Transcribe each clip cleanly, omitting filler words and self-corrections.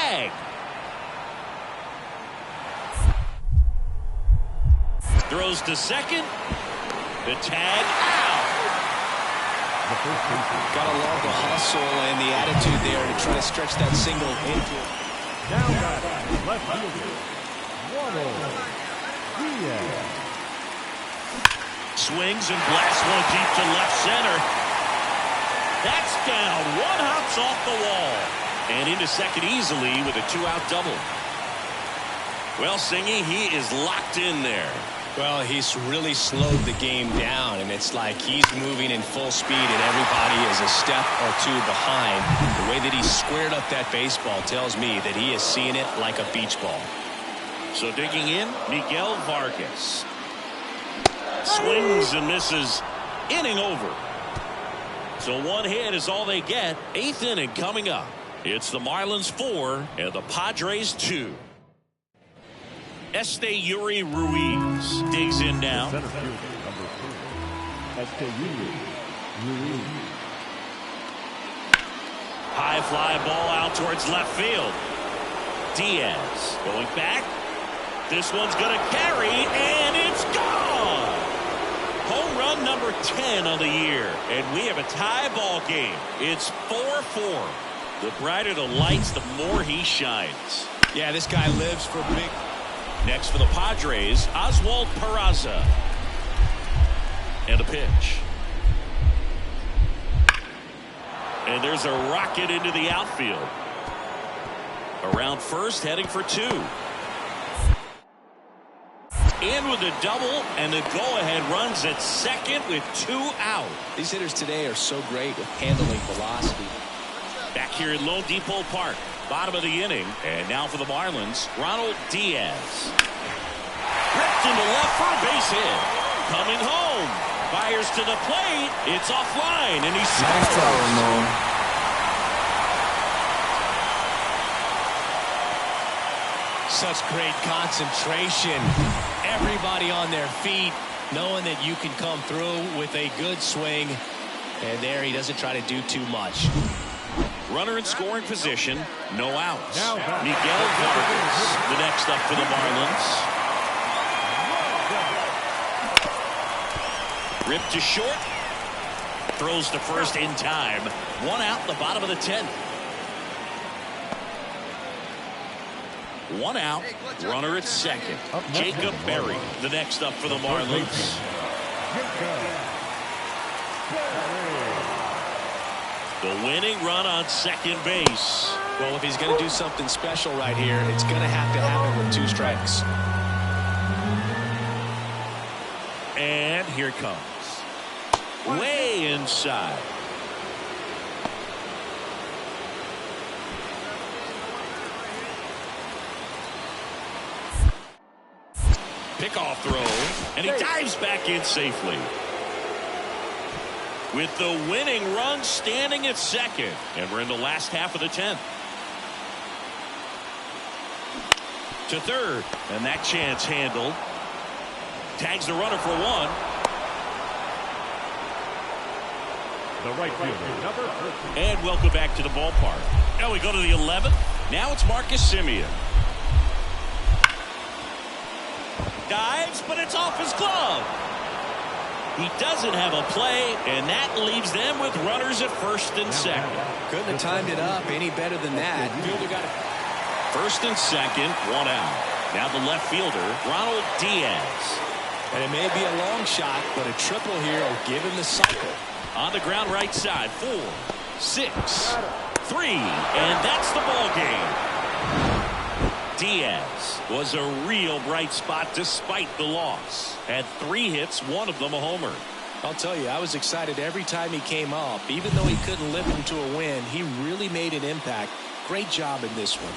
tag. Throws to second. The tag out. Gotta love the hustle and the attitude there to try to stretch that single into it. Down back, left fielder, Ronald Diaz. Swings and blasts one deep to left center. That's down. One hops off the wall. And into second easily with a 2-out double. Well, Singy, he is locked in there. Well, he's really slowed the game down, and it's like he's moving in full speed, and everybody is a step or two behind. The way that he squared up that baseball tells me that he is seeing it like a beach ball. So digging in, Miguel Vargas. Swings and misses. Inning over. So one hit is all they get. 8th inning coming up. It's the Marlins 4 and the Padres 2. Esteury Ruiz digs in now. Center fielder, number 3, Esteury Ruiz. High fly ball out towards left field. Diaz going back. This one's going to carry, and it's gone. Home run number 10 on the year, and we have a tie ball game. It's 4-4. The brighter the lights, the more he shines. Yeah, this guy lives for big. Next for the Padres, Oswald Peraza. And a pitch. And there's a rocket into the outfield. Around first, heading for 2. In with a double, and the go-ahead runs at second with 2 out. These hitters today are so great with handling velocity. Back here at Lone Depot Park, bottom of the inning, and now for the Marlins, Ronald Diaz. Ripped into left for a base hit. Coming home. Fires to the plate. It's offline, and he scores. Such great concentration. Everybody on their feet, knowing that you can come through with a good swing. And there he doesn't try to do too much. Runner in scoring position. No outs. Miguel Vargas, the next up for the Marlins. Ripped to short. Throws to first in time. 1 out in the bottom of the 10th. 1 out. Runner at second. Jacob Berry, the next up for the Marlins. The winning run on second base. Well, if he's going to do something special right here, it's going to have to happen with 2 strikes. And here it comes. Way inside. Pickoff throw, and he dives back in safely. With the winning run standing at second, and we're in the last half of the 10th. To third, and that chance handled. Tags the runner for 1. The right fielder, number 13. And welcome back to the ballpark. Now we go to the 11th. Now it's Marcus Semien. Dives, but it's off his glove. He doesn't have a play, and that leaves them with runners at first and second. Couldn't have timed it up any better than that. Fielder got it. First and second, 1 out. Now the left fielder, Ronald Diaz. And it may be a long shot, but a triple here will give him the cycle. On the ground right side, 4, 6, 3, and that's the ball game. Diaz was a real bright spot despite the loss. Had 3 hits, 1 of them a homer. I'll tell you, I was excited every time he came up. Even though he couldn't lift him to a win, he really made an impact. Great job in this one.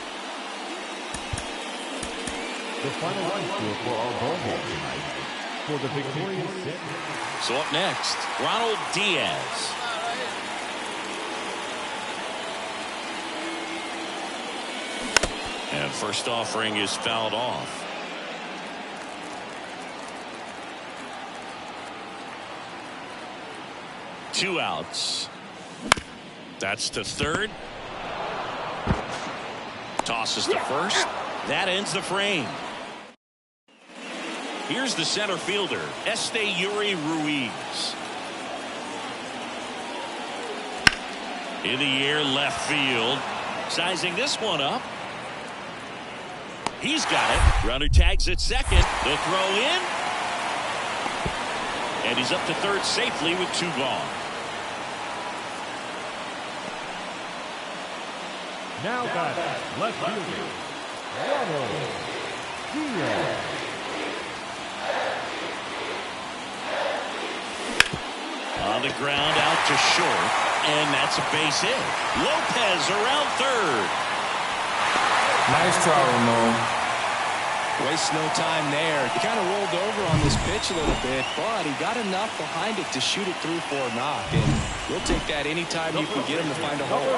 The final run score for our ball game tonight. For the victorious set. So up next, Ronald Diaz. And first offering is fouled off. Two outs. That's to third. Tosses to first. That ends the frame. Here's the center fielder, Yuri Ruiz. In the air, left field. Sizing this one up. He's got it. Runner tags at second. The throw in. And he's up to third safely with 2 gone. Now back, left fielder, Ronald Diaz. On the ground, out to short, and that's a base hit. Lopez around third. Nice try, Ramon. Wastes no time there. He kind of rolled over on this pitch a little bit, but he got enough behind it to shoot it through for a knock. And we'll take that anytime you can get him to find a hole.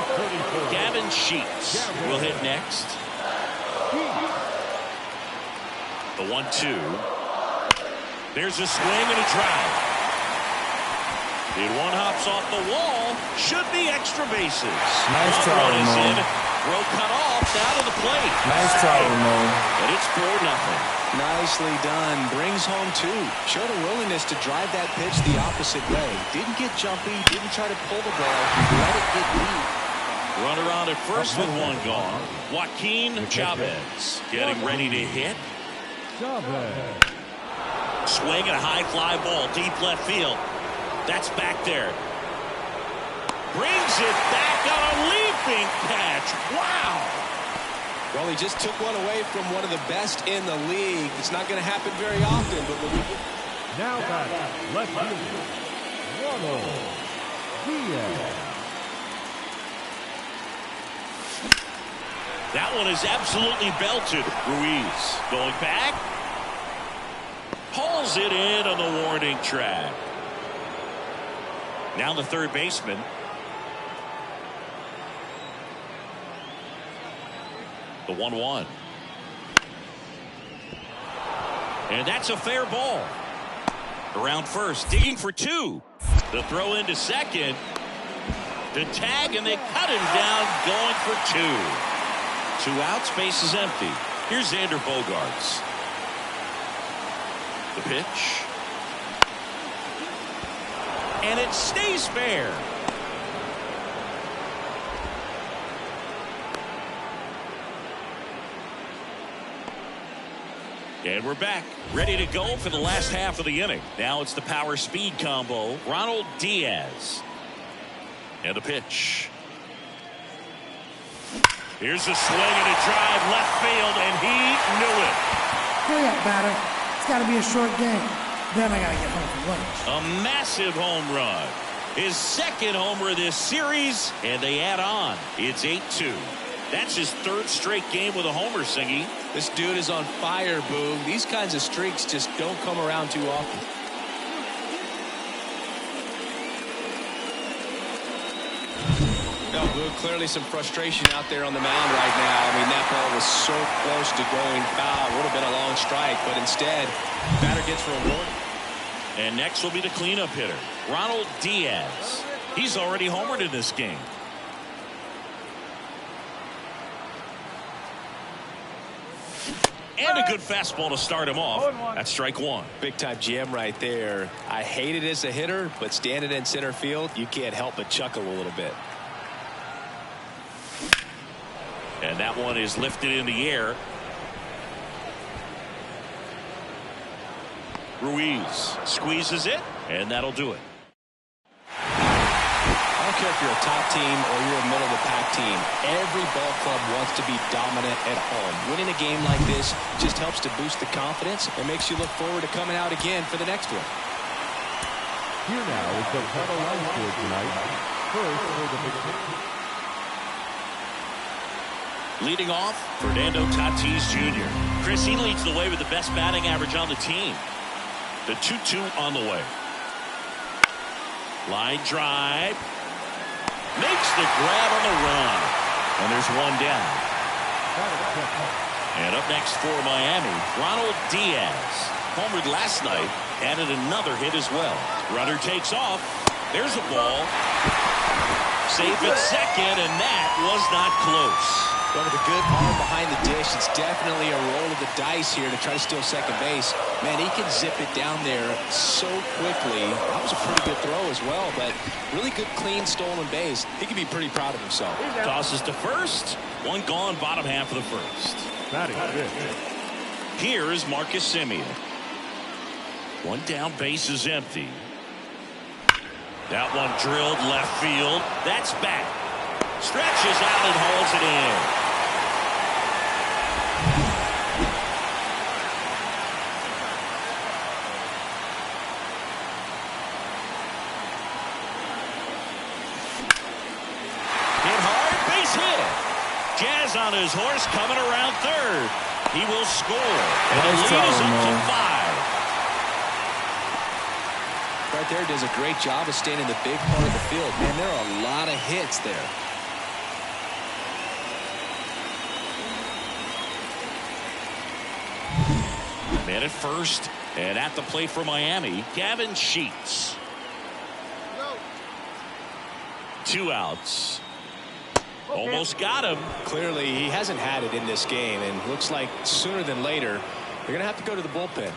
Gavin Sheets will hit next. The 1-2. There's a swing and a drive. It one hops off the wall. Should be extra bases. Nice try, Ramon. Throw cut off down to the plate. Nice try, Ramon. And it's 4-0. Nicely done. Brings home 2. Showed a willingness to drive that pitch the opposite way. Didn't get jumpy. Didn't try to pull the ball. Let it get deep. Runner on at first with 1 gone. Joaquin Chavez getting ready to hit. Chavez. Swing and a high fly ball deep left field. That's back there. Brings it back on a leaping catch. Wow. Well, he just took one away from one of the best in the league. It's not going to happen very often, but when you... Now back, left fielder, Ronald Diaz. That one is absolutely belted. Ruiz going back. Hauls it in on the warning track. Now the third baseman. The 1-1. And that's a fair ball. Around first, digging for 2. The throw into second. The tag, and they cut him down, going for 2. 2 outs, base is empty. Here's Xander Bogaerts. The pitch. And it stays fair. And we're back, ready to go for the last half of the inning. Now it's the power speed combo. Ronald Diaz. And the pitch. Here's a swing and a drive left field, and he knew it. Hurry up, batter. It's got to be a short game. Then I got to get home for lunch. A massive home run. His second homer this series, and they add on. It's 8-2. That's his third straight game with a homer, Singy. This dude is on fire, Boog. These kinds of streaks just don't come around too often. No, Boog, clearly some frustration out there on the mound right now. I mean, that ball was so close to going foul. Would have been a long strike, but instead, batter gets rewarded. And next will be the cleanup hitter, Ronald Diaz. He's already homered in this game. And a good fastball to start him off. That's strike 1. Big time jam right there. I hate it as a hitter, but standing in center field, you can't help but chuckle a little bit. And that one is lifted in the air. Ruiz squeezes it, and that'll do it. I don't care if you're a top team or you're a middle of the pack team. Every ball club wants to be dominant at home. Winning a game like this just helps to boost the confidence and makes you look forward to coming out again for the next one. Here now is the title line score tonight. First for the big picture. Leading off, Fernando Tatis Jr. Chris, he leads the way with the best batting average on the team. The 2-2 on the way. Line drive. Makes the grab on the run. And there's one down. And up next for Miami, Ronald Diaz. Homered last night. Added another hit as well. Runner takes off. There's a ball. Safe at second, and that was not close. Well, with a good arm behind the dish, it's definitely a roll of the dice here to try to steal second base. Man, he can zip it down there so quickly. That was a pretty good throw as well, but really good, clean, stolen base. He can be pretty proud of himself. Tosses to first. One gone, bottom half of the first. Batting fifth. Here's Marcus Semien. One down, base is empty. That one drilled left field. That's back. Stretches out and holds it in. Jazz on his horse coming around third. He will score. And the lead is up to 5. Right there does a great job of staying in the big part of the field. Man, there are a lot of hits there. Man at first. And at the plate for Miami, Gavin Sheets. 2 outs. Almost got him. Clearly, he hasn't had it in this game, and looks like sooner than later, they're going to have to go to the bullpen.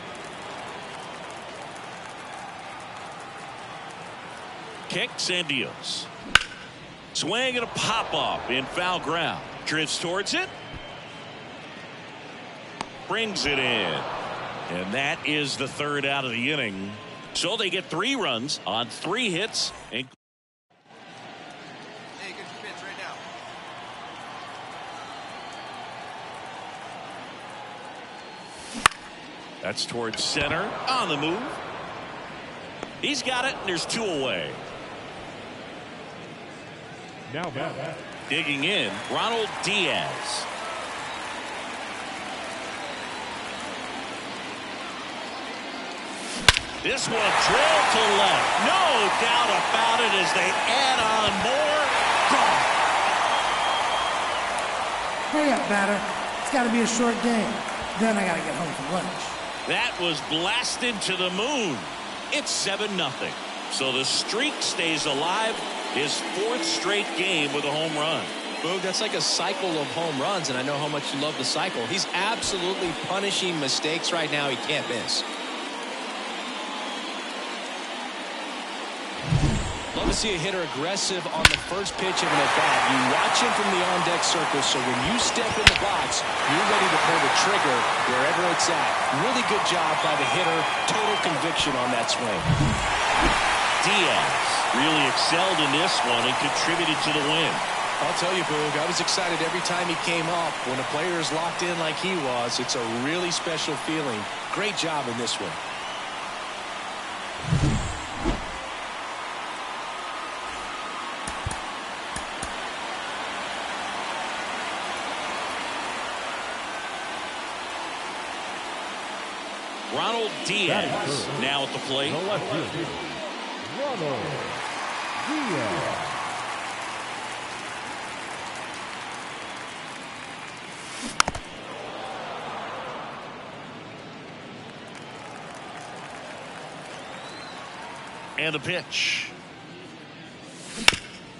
Kicks and deals. Swing and a pop-up in foul ground. Drifts towards it. Brings it in. And that is the 3rd out of the inning. So they get 3 runs on 3 hits. And that's towards center. On the move. He's got it, and there's 2 away. Now back. Digging in, Ronald Diaz. This one drilled to left. No doubt about it as they add on more. Gone. Hurry up, batter. It's got to be a short game. Then I got to get home for lunch. That was blasted to the moon. It's 7-0. So the streak stays alive. His 4th straight game with a home run. Boog, that's like a cycle of home runs, and I know how much you love the cycle. He's absolutely punishing mistakes right now he can't miss. Love to see a hitter aggressive on the first pitch of an at-bat. You watch him from the on-deck circle, so when you step in the box, you're ready to pull the trigger wherever it's at. Really good job by the hitter. Total conviction on that swing. Diaz really excelled in this one and contributed to the win. I'll tell you, Boog, I was excited every time he came up. When a player is locked in like he was, it's a really special feeling. Great job in this one. Ronald Diaz now at the plate. The left fielder, Ronald Diaz. And the pitch.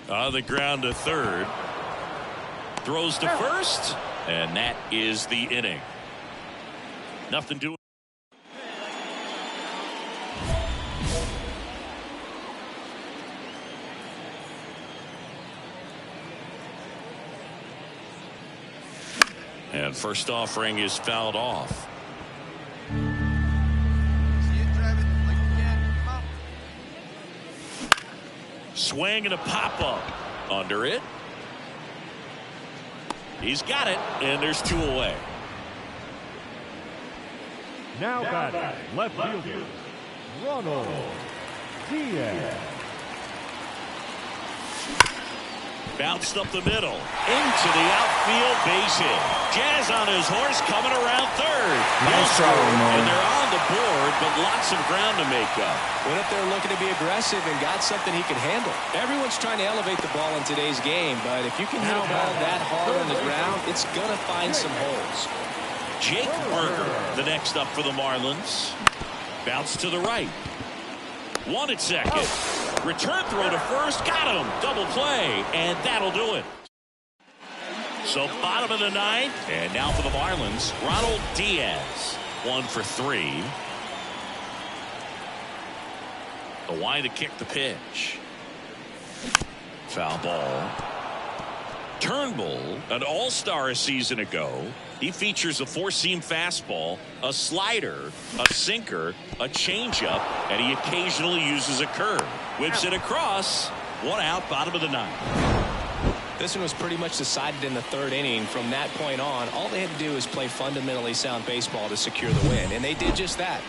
On the ground to third. Throws to first. And that is the inning. Nothing doing. And first offering is fouled off. Swing and a pop-up. Under it. He's got it, and there's 2 away. Now batting, left fielder, Ronald Diaz. Bounced up the middle. Into the outfield base hit. Jazz on his horse coming around third. Nice try, man. And they're on the board, but lots of ground to make up. Went up there looking to be aggressive and got something he could handle. Everyone's trying to elevate the ball in today's game, but if you can hit a ball that hard on the ground, it's going to find some holes. Jake Burger, the next up for the Marlins. Bounce to the right. 1 at second. Return throw to first. Got him. Double play. And that'll do it. So bottom of the ninth, and now for the Marlins, Ronald Diaz, 1 for 3. The wide to kick the pitch. Foul ball. Turnbull, an all-star a season ago. He features a four-seam fastball, a slider, a sinker, a changeup, and he occasionally uses a curve. Whips it across. 1 out, bottom of the ninth. This one was pretty much decided in the third inning. From that point on, all they had to do is play fundamentally sound baseball to secure the win, and they did just that.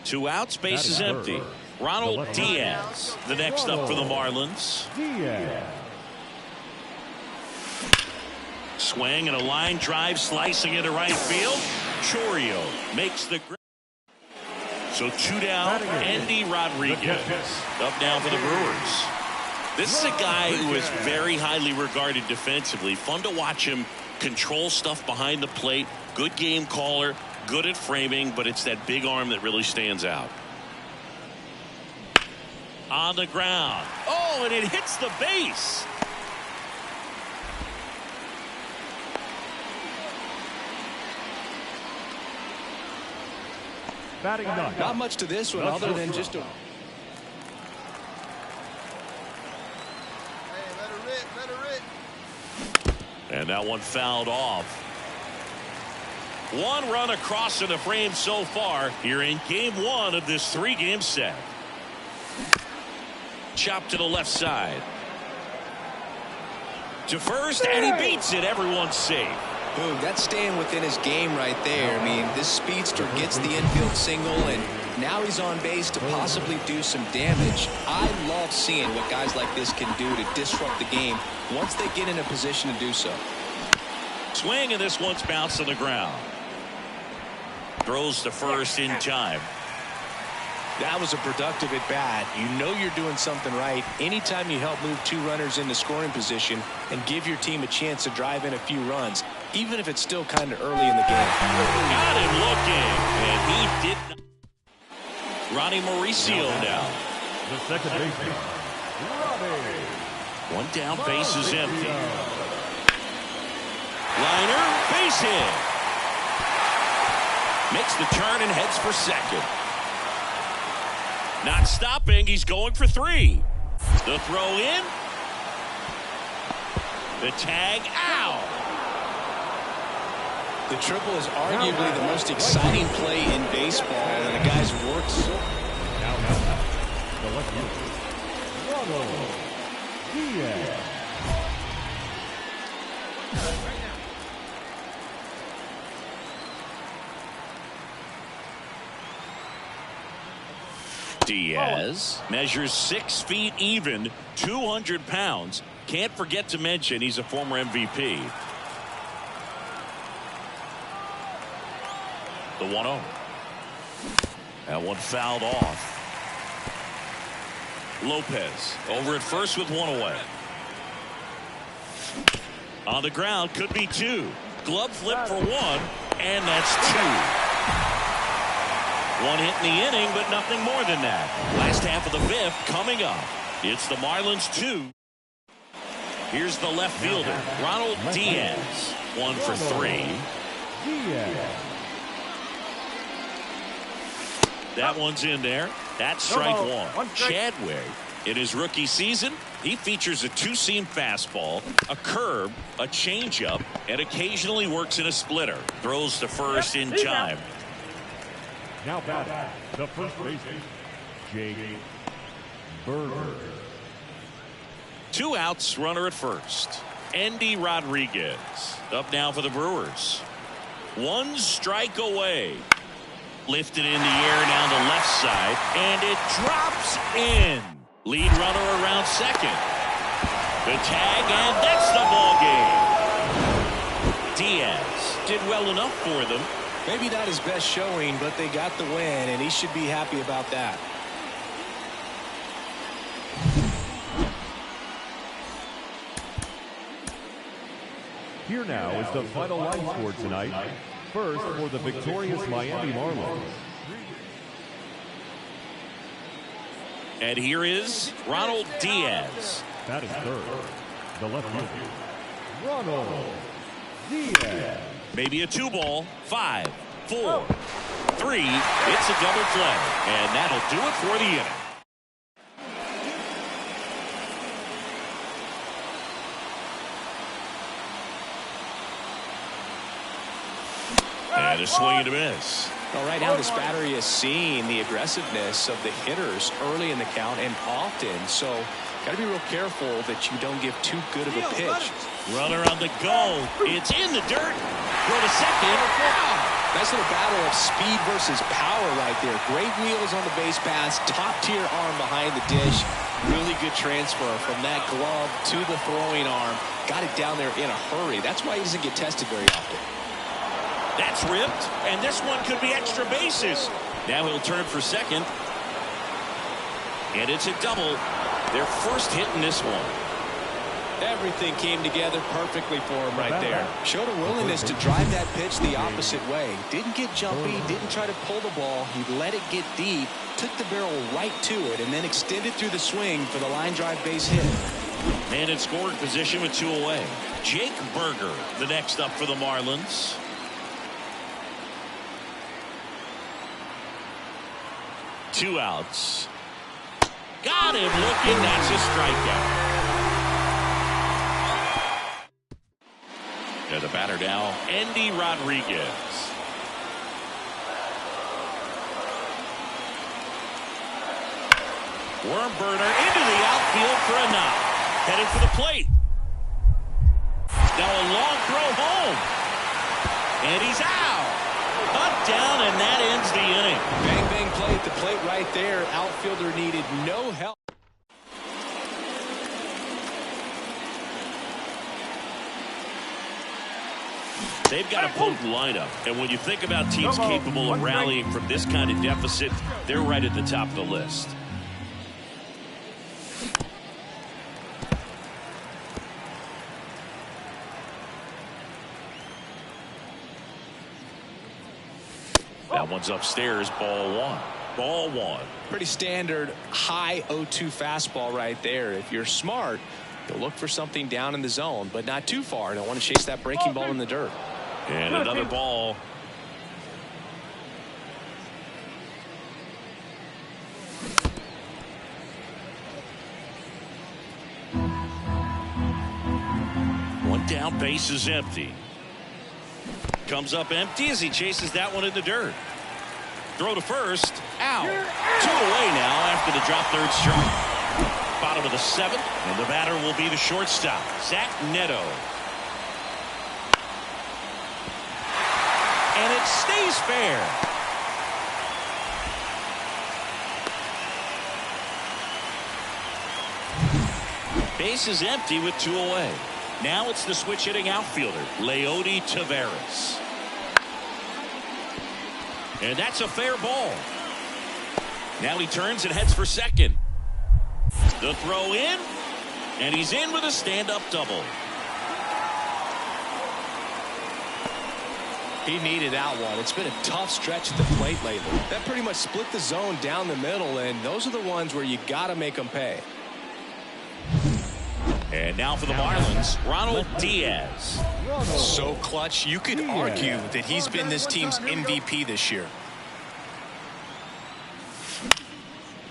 Two outs, base is empty. Ronald Diaz, the next up for the Marlins. Swing and a line drive slicing into right field. Chourio makes the grab. So 2 down, Andy Rodriguez. Up now for the Brewers. This is a guy who is very highly regarded defensively. Fun to watch him control stuff behind the plate. Good game caller. Good at framing, but it's that big arm that really stands out. On the ground. Oh, and it hits the base. Batting ninth. Not much to this one other than just a... Hey, let her rip, let her rip. And that one fouled off. 1 run across in the frame so far here in game 1 of this 3-game set. Chop to the left side. To first, and he beats it. Everyone's safe. Boom, that's staying within his game right there. I mean, this speedster gets the infield single, and now he's on base to possibly do some damage. I love seeing what guys like this can do to disrupt the game once they get in a position to do so. Swing, and this one's bounced to the ground. Throws to first in time. That was a productive at bat. You know you're doing something right anytime you help move 2 runners into scoring position and give your team a chance to drive in a few runs, even if it's still kind of early in the game. Got him looking, and he did not. Ronnie Mauricio now. The second baseman, Robbie. 1 down, base is empty. Liner, base hit. Makes the turn and heads for second. Not stopping. He's going for 3. The throw in. The tag out. The triple is arguably the most exciting play in baseball, and the guy's worked so... Now, the left fielder, Ronald Diaz. Diaz measures 6 feet even, 200 pounds. Can't forget to mention he's a former MVP. The 1-0. That one fouled off. Lopez over at first with 1 away. On the ground, could be 2. Glove flip for 1, and that's 2. 1 hit in the inning, but nothing more than that. Last half of the 5th coming up. It's the Marlins 2. Here's the left fielder, Ronald Diaz. 1 for 3. That one's in there. That's strike 1. Chadwick, in his rookie season, he features a 2-seam fastball, a curve, a changeup, and occasionally works in a splitter. Throws to first in time. Now batting, the first baseman, Jake Burger. 2 outs, runner at first. Endy Rodriguez up now for the Brewers. One strike away. Lifted in the air down the left side, and it drops in. Lead runner around second. The tag, and that's the ball game. Diaz did well enough for them. Maybe not his best showing, but they got the win, and he should be happy about that. Here now is the final line score tonight. First, for the victorious Miami Marlins. And here is Ronald Diaz. That is third. The left fielder, Ronald Diaz. Maybe a 2-ball. 5, 4, 3. It's a double play. And that'll do it for the inning. And a swing and a miss. Well, right now this battery is seeing the aggressiveness of the hitters early in the count and often. So got to be real careful that you don't give too good of a pitch. Runner on the go. It's in the dirt. Go to second. Nice little battle of speed versus power right there. Great wheels on the base pass. Top tier arm behind the dish. Really good transfer from that glove to the throwing arm. Got it down there in a hurry. That's why he doesn't get tested very often. That's ripped, and this one could be extra bases. Now he'll turn for second. And it's a double. Their first hit in this one. Everything came together perfectly for him right there. Showed a willingness to drive that pitch the opposite way. Didn't get jumpy, didn't try to pull the ball. He let it get deep, took the barrel right to it, and then extended through the swing for the line drive base hit. Man in scoring position with 2 away. Jake Berger, the next up for the Marlins. Two outs. Got him looking. That's a strikeout. And the batter now, Endy Rodriguez. Worm burner into the outfield for a knock. Headed for the plate. Now a long throw home. And he's out. Up, down, and that ends the inning. Bang, bang play at the plate right there. Outfielder needed no help. They've got a potent lineup, and when you think about teams capable of rallying from this kind of deficit, they're right at the top of the list. That one's upstairs, ball one. Ball one. Pretty standard high 0-2 fastball right there. If you're smart, you'll look for something down in the zone, but not too far. Don't want to chase that breaking ball in the dirt. And another ball. One down, base is empty. Comes up empty as he chases that one in the dirt. Throw to first. Out. 2 away now after the drop third strike. Bottom of the 7th, and the batter will be the shortstop, Zach Neto. And it stays fair. Base is empty with 2 away. Now it's the switch hitting outfielder, Leody Taveras. And that's a fair ball. Now he turns and heads for second. The throw in, and he's in with a stand-up double. He needed that one. It's been a tough stretch at the plate lately. That pretty much split the zone down the middle, and those are the ones where you got to make them pay. And now for the Marlins, Ronald Diaz. So clutch, you could argue that he's been this team's MVP this year.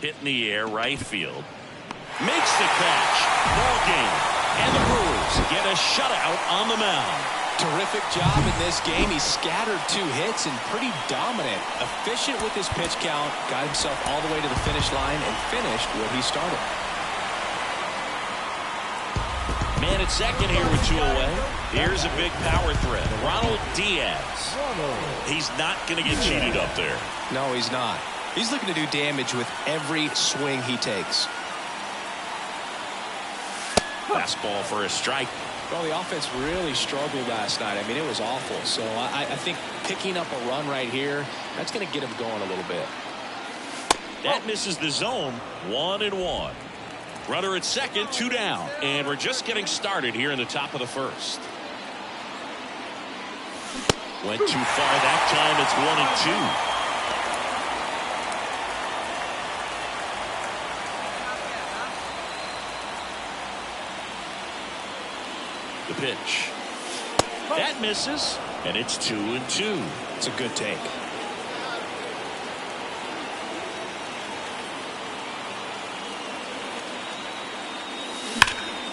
Hit in the air, right field. Makes the catch. Ball game. And the Brewers get a shutout on the mound. Terrific job in this game. He scattered 2 hits and pretty dominant. Efficient with his pitch count. Got himself all the way to the finish line and finished where he started. Man at second here with 2 away. Here's a big power threat. Ronald Diaz. He's not going to get cheated up there. No, he's not. He's looking to do damage with every swing he takes. Fastball for a strike. Well, the offense really struggled last night. I mean, it was awful. So I think picking up a run right here, that's going to get him going a little bit. That misses the zone. 1-1. Runner at second, 2 down. And we're just getting started here in the top of the first. Went too far that time. It's 1-2. The pitch. That misses, and it's 2-2. It's a good take.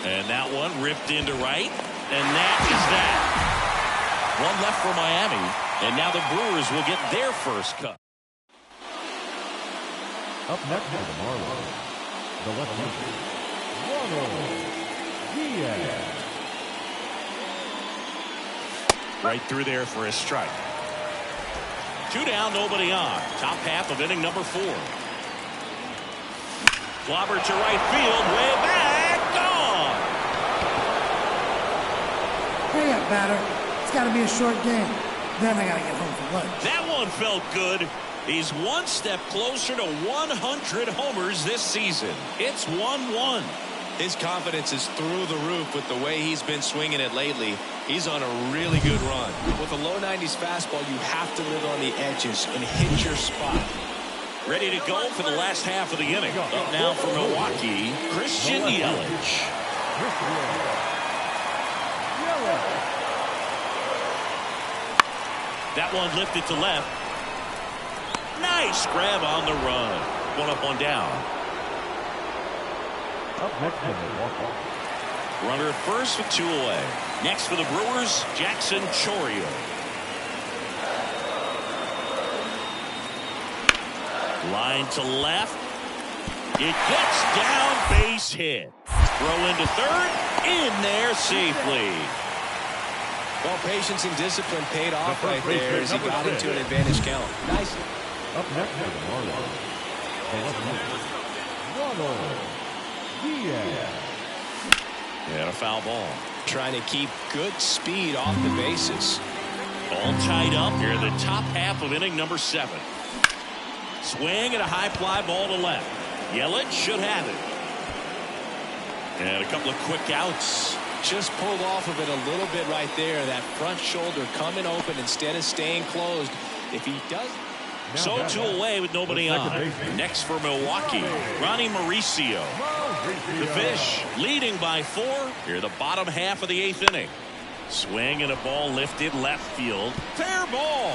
And that one ripped into right, and that is that. One left for Miami, and now the Brewers will get their first cut. Up next for the Marlins, the left-hander, Ronald Diaz. Right through there for a strike. 2 down, nobody on. Top half of inning number 4. Clobber to right field, way back, gone. Hurry up, batter. It's got to be a short game. Then I got to get home for lunch. That one felt good. He's one step closer to 100 homers this season. It's 1-1. His confidence is through the roof with the way he's been swinging it lately. He's on a really good run. With a low 90s fastball, you have to live on the edges and hit your spot. Ready to go for the last half of the inning. Up now for Milwaukee, Christian Yelich. That one lifted to left. Nice grab on the run. 1 up, 1 down. Up next for Milwaukee. Runner at first with 2 away. Next for the Brewers, Jackson Chourio. Line to left. It gets down, base hit. Throw into third, in there safely. Well, patience and discipline paid off right there as he got into an advantage count. Nice. Up next for the Marlins, the left-hander, Ronald Diaz. And a foul ball. Trying to keep good speed off the bases. All tied up here in the top half of inning number 7. Swing and a high fly ball to left. Yelich should have it. And a couple of quick outs. Just pulled off of it a little bit right there. That front shoulder coming open instead of staying closed. If he does. So 2 away with nobody on. Next for Milwaukee, Ronnie Mauricio. The Fish leading by 4 here the bottom half of the 8th inning. Swing and a ball lifted left field. Fair ball.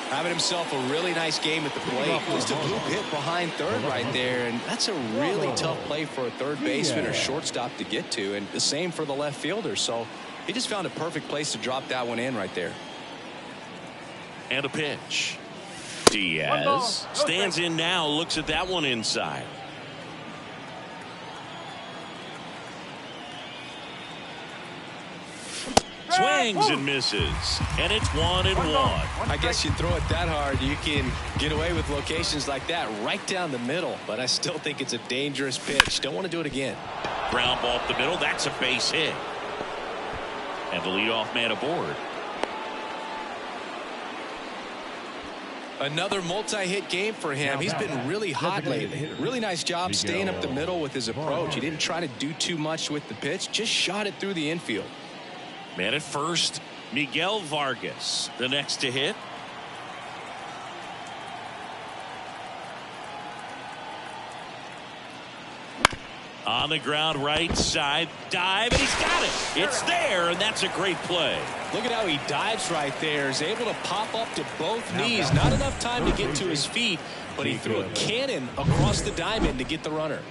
Having himself a really nice game at the plate. Just a bloop hit behind third right there, and that's a really tough play for a third baseman or shortstop to get to, and the same for the left fielder. So he just found a perfect place to drop that one in right there. And a pitch. Diaz stands in now, looks at that one inside. Swings and misses, and it's 1-1. I guess you throw it that hard, you can get away with locations like that right down the middle, but I still think it's a dangerous pitch. Don't want to do it again. Ground ball up the middle, that's a base hit. And the leadoff man aboard. Another multi-hit game for him. He's been really hot lately. Really nice job staying up the middle with his approach. He didn't try to do too much with the pitch, just shot it through the infield. Man at first, Miguel Vargas, the next to hit. On the ground, right side, dive, and he's got it. It's there, and that's a great play. Look at how he dives right there. Is able to pop up to both knees. Not enough time to get to his feet, but he threw a cannon across the diamond to get the runner.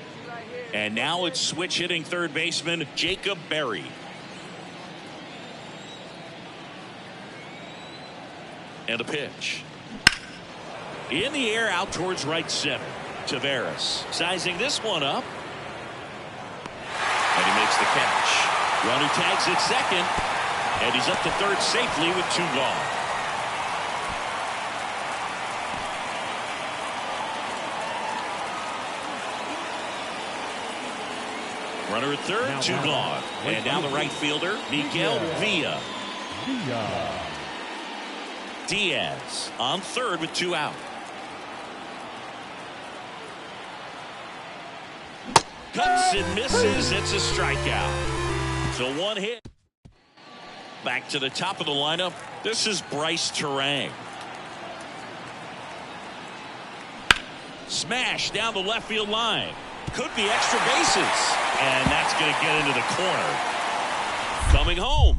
And now it's switch hitting third baseman Jacob Berry. And a pitch. In the air out towards right center. Tavares sizing this one up. And he makes the catch. Runner tags at second. And he's up to third safely with 2 gone. Runner at third, 2 gone. And now the right fielder, Miguel Villa. Diaz on third with 2 out. Cuts and misses. It's a strikeout. So 1 hit. Back to the top of the lineup. This is Bryce Terang. Smash down the left field line. Could be extra bases. And that's going to get into the corner. Coming home.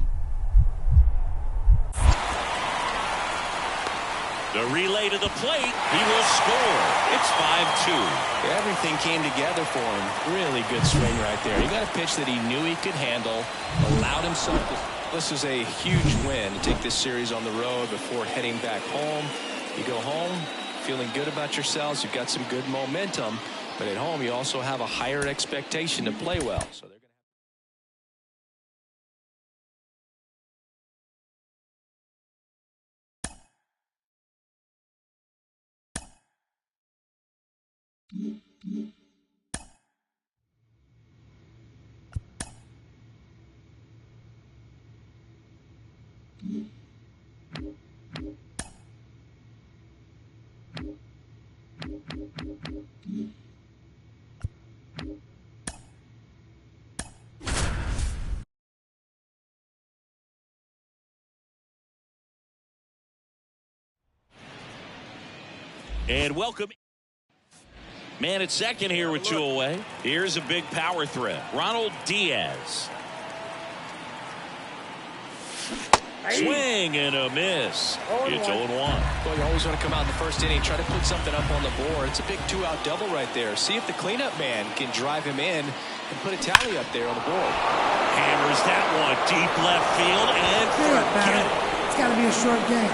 The relay to the plate. He will score. It's 5-2. Everything came together for him. Really good swing right there. He got a pitch that he knew he could handle. Allowed himself to. This is a huge win to take this series on the road before heading back home. You go home feeling good about yourselves. You've got some good momentum. But at home, you also have a higher expectation to play well. So they're And welcome. Man at second here with 2 away. Here's a big power threat. Ronald Diaz. Swing and a miss. It's 0-1. Well, you always want to come out in the first inning, try to put something up on the board. It's a big 2-out double right there. See if the cleanup man can drive him in and put a tally up there on the board. Hammers that one deep left field and forget it. It's got to be a short game.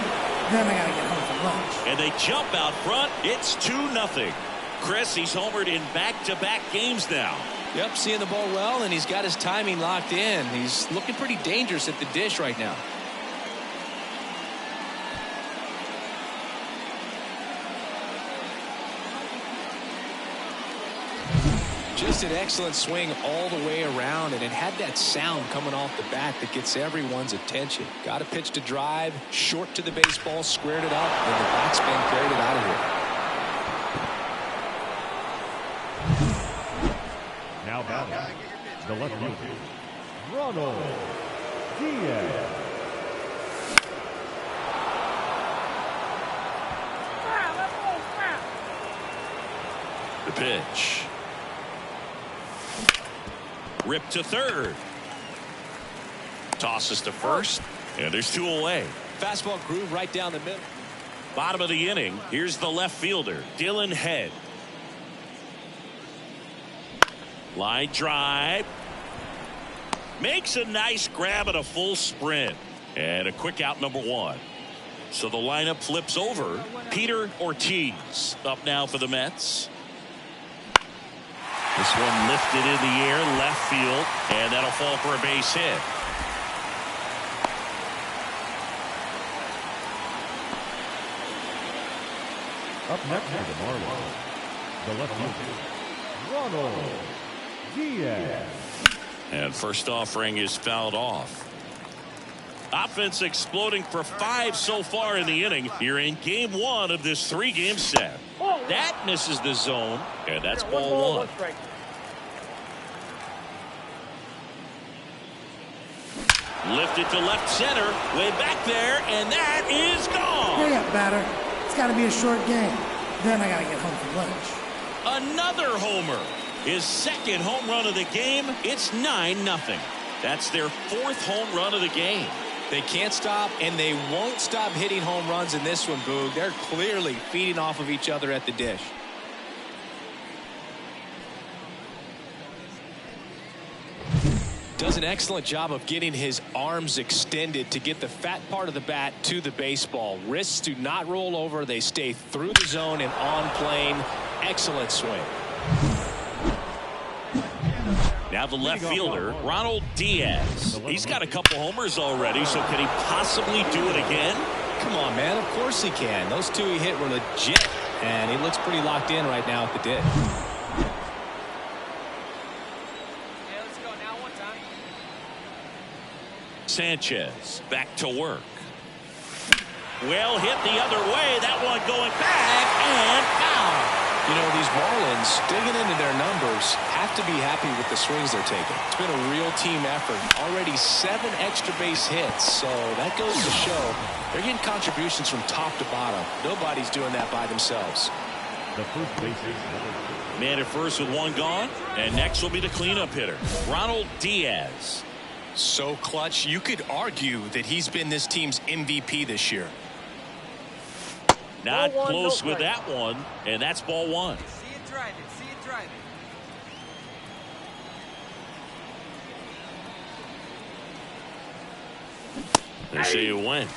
Then I got to get home for lunch. And they jump out front. It's 2-0. Chris, he's homered in back-to-back games now. Yep, seeing the ball well, and he's got his timing locked in. He's looking pretty dangerous at the dish right now. Just an excellent swing all the way around, and it had that sound coming off the bat that gets everyone's attention. Got a pitch to drive, short to the baseball, squared it up, and the backspin carried it out of here. Now batting, the left fielder, Ronald Diaz. The pitch. Ripped to third. Tosses to first. And there's 2 away. Fastball groove right down the middle. Bottom of the inning. Here's the left fielder, Dylan Head. Line drive. Makes a nice grab at a full sprint. And a quick out, number 1. So the lineup flips over. Peter Ortiz up now for the Mets. This one lifted in the air, left field, and that'll fall for a base hit. Up next for the Marlins, the left fielder, Ronald Diaz. And first offering is fouled off. Offense exploding for 5 so far in the inning. You're in game 1 of this 3-game set. That misses the zone, and that's ball 1. Lifted to left center, way back there, and that is gone. Hurry up, batter. It's got to be a short game. Then I got to get home for lunch. Another homer. His second home run of the game. It's 9-0. That's their 4th home run of the game. They can't stop, and they won't stop hitting home runs in this one, Boog. They're clearly feeding off of each other at the dish. Does an excellent job of getting his arms extended to get the fat part of the bat to the baseball. Wrists do not roll over. They stay through the zone and on plane. Excellent swing. Now the left fielder, Ronald Diaz. He's got a couple homers already, so can he possibly do it again? Come on, man. Of course he can. Those two he hit were legit, and he looks pretty locked in right now at the dish. Sanchez back to work. Well hit the other way. That one going back and foul. You know, these Marlins, digging into their numbers, have to be happy with the swings they're taking. It's been a real team effort. Already 7 extra base hits, so that goes to show they're getting contributions from top to bottom. Nobody's doing that by themselves. The first base is man at first with one gone, and next will be the cleanup hitter, Ronald Diaz. So clutch, you could argue that he's been this team's MVP this year. Not close with that one, and that's ball 1. See it driving. See it driving. They say it went.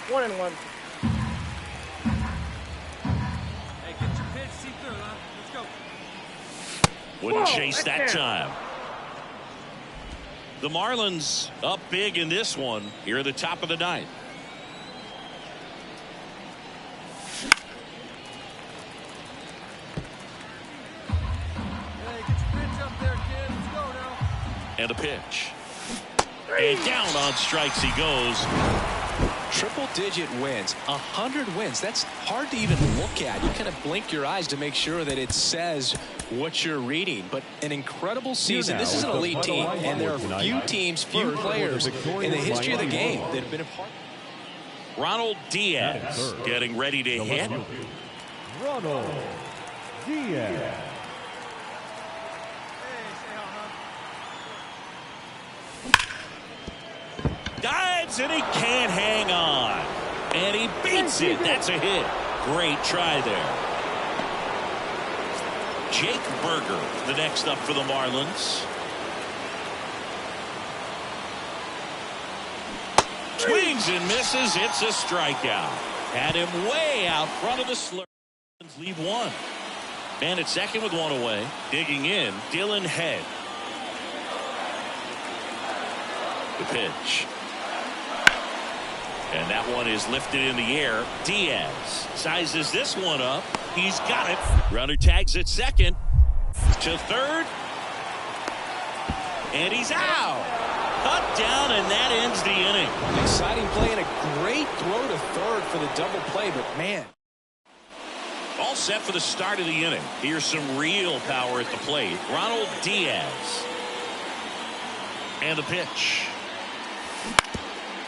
1-1. Hey, get your pitch. See through, huh? Let's go. Wouldn't chase that time. The Marlins up big in this one here at the top of the 9th. Hey, get your pitch up there, kid. Let's go now. And a pitch. And down on strikes he goes. Triple-digit wins, 100 wins. That's hard to even look at. You kind of blink your eyes to make sure that it says what you're reading. But an incredible season. This is an elite team, and there are few teams, few players in the history of the game that have been a part. Ronald Diaz getting ready to hit. Ronald Diaz. Hey, say Dives, and he can't hang on. And he beats it. That's a hit. Great try there. Jake Berger, the next up for the Marlins. Swings and misses. It's a strikeout. Had him way out front of the slur. Leave one. Man at second with one away. Digging in, Dylan Head. The pitch. And that one is lifted in the air. Diaz sizes this one up. He's got it. Runner tags at second. To third. And he's out. Cut down, and that ends the inning. Exciting play and a great throw to third for the double play, but man. All set for the start of the inning. Here's some real power at the plate. Ronald Diaz. And the pitch.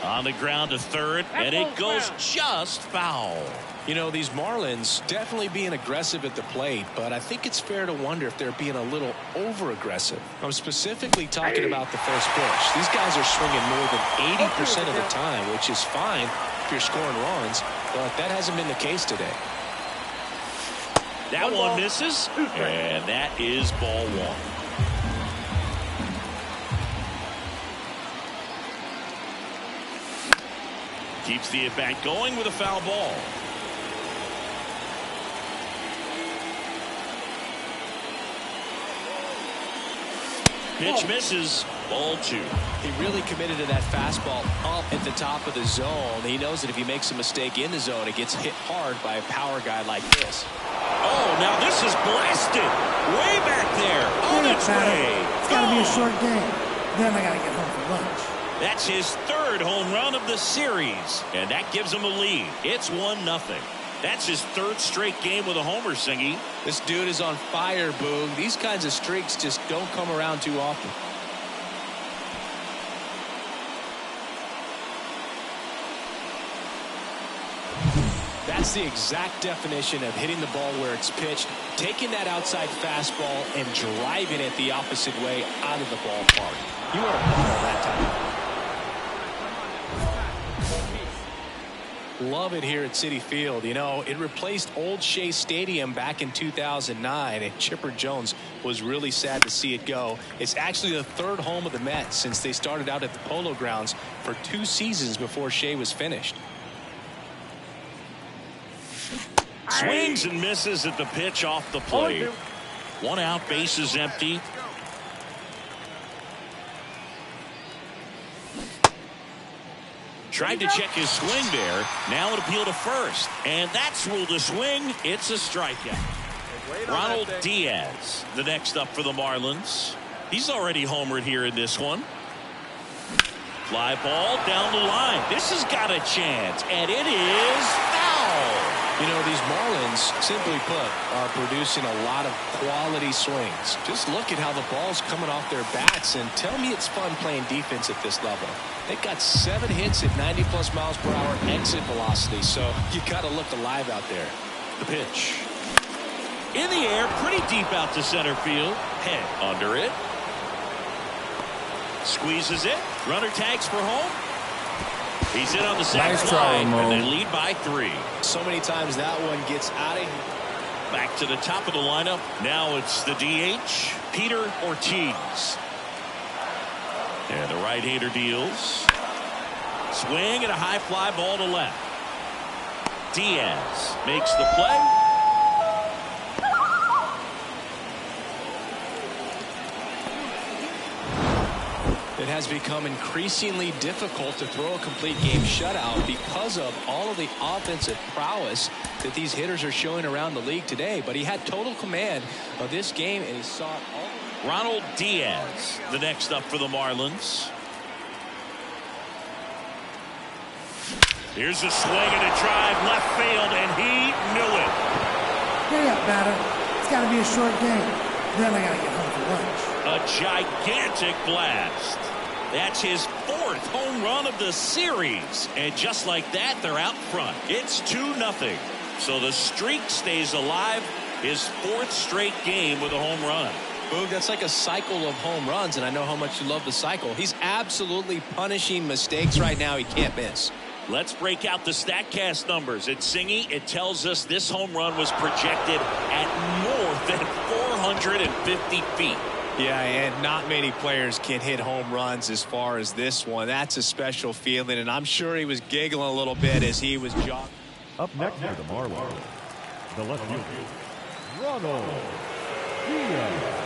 On the ground to third, and it goes just foul. You know, these Marlins definitely being aggressive at the plate, but I think it's fair to wonder if they're being a little over-aggressive. I'm specifically talking about the first pitch. These guys are swinging more than 80% of the time, which is fine if you're scoring runs, but that hasn't been the case today. That one misses, and that is ball 1. Keeps the at-bat going with a foul ball. Pitch misses. Ball 2. He really committed to that fastball up at the top of the zone. He knows that if he makes a mistake in the zone, it gets hit hard by a power guy like this. Oh, now this is blasted. Way back there. On its way. It's got to be a short game. Then I got to get home for lunch. That's his 3rd home run of the series, and that gives him a lead. It's 1-0. That's his 3rd straight game with a homer, Singy. This dude is on fire, Boog. These kinds of streaks just don't come around too often. That's the exact definition of hitting the ball where it's pitched, taking that outside fastball and driving it the opposite way out of the ballpark. You want to ball that time. Love it here at Citi Field. You know, it replaced Old Shea Stadium back in 2009, and Chipper Jones was really sad to see it go. It's actually the 3rd home of the Mets since they started out at the Polo Grounds for 2 seasons before Shea was finished. Swings and misses at the pitch off the plate. 1 out, bases empty. Tried to check his swing there. Now an appeal to first. And that's ruled a swing. It's a strikeout. Ronald Diaz, the next up for the Marlins. He's already homered here in this one. Fly ball down the line. This has got a chance. And it is foul. You know, these Marlins, simply put, are producing a lot of quality swings. Just look at how the ball's coming off their bats, and tell me it's fun playing defense at this level. They've got 7 hits at 90+ miles per hour exit velocity, so you got to look alive out there. The pitch. In the air, pretty deep out to center field. Head under it. Squeezes it. Runner tags for home. He's in on the second line, and they lead by 3. So many times that one gets out of here. Back to the top of the lineup. Now it's the DH, Peter Ortiz. And the right-hander deals. Swing and a high fly ball to left. Diaz makes the play. It has become increasingly difficult to throw a complete game shutout because of all of the offensive prowess that these hitters are showing around the league today. But he had total command of this game, and he saw it all. Ronald Diaz, the next up for the Marlins. Here's a swing and a drive left field, and he knew it. Hurry up, batter. It's got to be a short game. Then I got to get home for lunch. A gigantic blast. That's his 4th home run of the series. And just like that, they're out front. It's 2-0. So the streak stays alive. His 4th straight game with a home run. Boog, that's like a cycle of home runs, and I know how much you love the cycle. He's absolutely punishing mistakes right now he can't miss. Let's break out the StatCast numbers. At Singy, it tells us this home run was projected at more than 450 feet. Yeah, and not many players can hit home runs as far as this one. That's a special feeling, and I'm sure he was giggling a little bit as he was jogging. Up next for the Marlins, the left fielder, Ronald Diaz.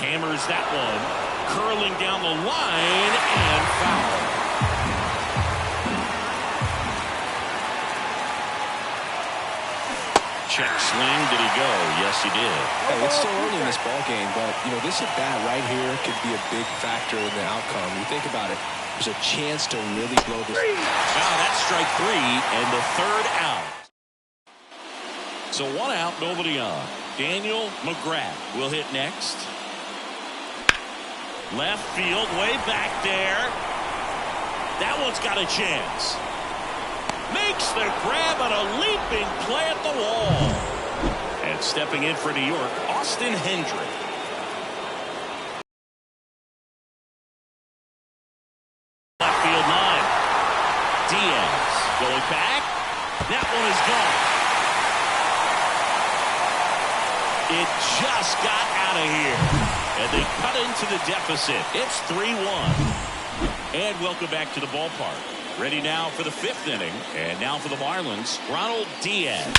Hammers that one, curling down the line, and foul. Check swing. Did he go? Yes, he did. Hey, it's still early in this ball game, but you know this at bat right here could be a big factor in the outcome. You think about it. There's a chance to really blow this. Now that's strike 3 and the 3rd out. So 1 out, nobody on. Daniel McGrath will hit next. Left field, way back there. That one's got a chance. Makes the grab on a leaping play at the wall. And stepping in for New York, Austin Hendrick. Left field line. Diaz going back. That one is gone. It just got out of here. And they cut into the deficit. It's 3-1. And welcome back to the ballpark. Ready now for the 5th inning. And now for the Marlins, Ronald Diaz.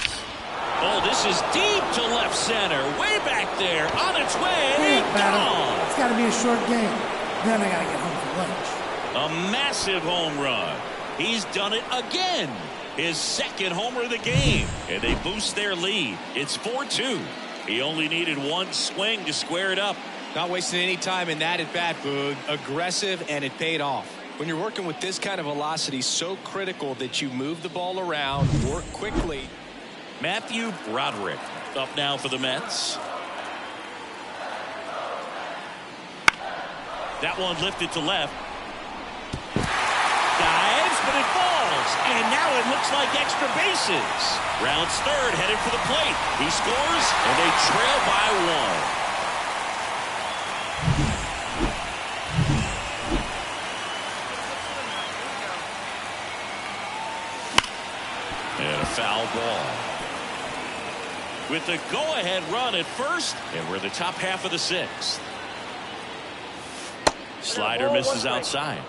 Oh, this is deep to left center. Way back there. On its way. Gone. It's got to be a short game. Then I got to get home for lunch. A massive home run. He's done it again. His 2nd homer of the game. And they boost their lead. It's 4-2. He only needed 1 swing to square it up. Not wasting any time in that at bat, Boog. Aggressive, and it paid off. When you're working with this kind of velocity, so critical that you move the ball around, work quickly. Matthew Broderick up now for the Mets. That one lifted to left. Dives, but it falls. And now it looks like extra bases. Rounds 3rd, headed for the plate. He scores, and they trail by 1. And a foul ball. With the go-ahead run at first, and we're the top half of the 6th. Slider misses outside.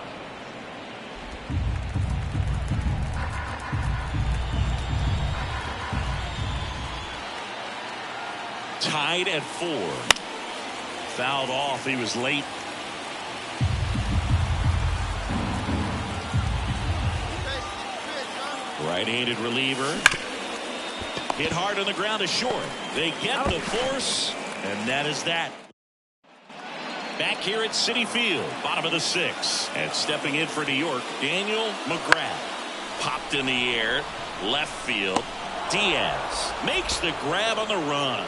tied at 4. Fouled off. He was late. Right-handed reliever. Hit hard on the ground to short. They get the force, and that is that. Back here at Citi Field, bottom of the 6th. And stepping in for New York, Daniel McGrath. Popped in the air, left field. Diaz makes the grab on the run.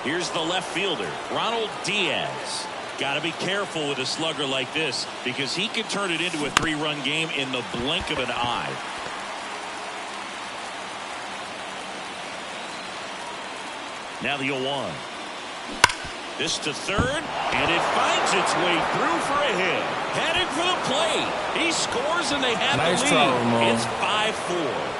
Here's the left fielder, Ronald Diaz. Got to be careful with a slugger like this because he can turn it into a 3-run game in the blink of an eye. Now the 0-1. This to third, and it finds its way through for a hit. Headed for the plate. He scores, and they have Nice the try, lead. Ramon. It's 5-4.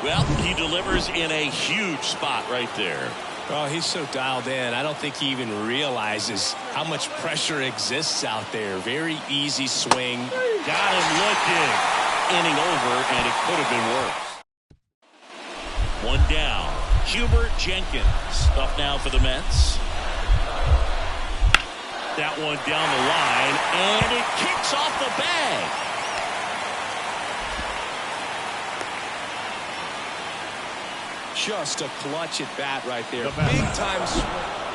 Well, he delivers in a huge spot right there. Oh, he's so dialed in. I don't think he even realizes how much pressure exists out there. Very easy swing. Got him looking. Inning over, and it could have been worse. One down. Hubert Jenkins up now for the Mets. That one down the line, and it kicks off the bag. Just a clutch at bat right there. Big time.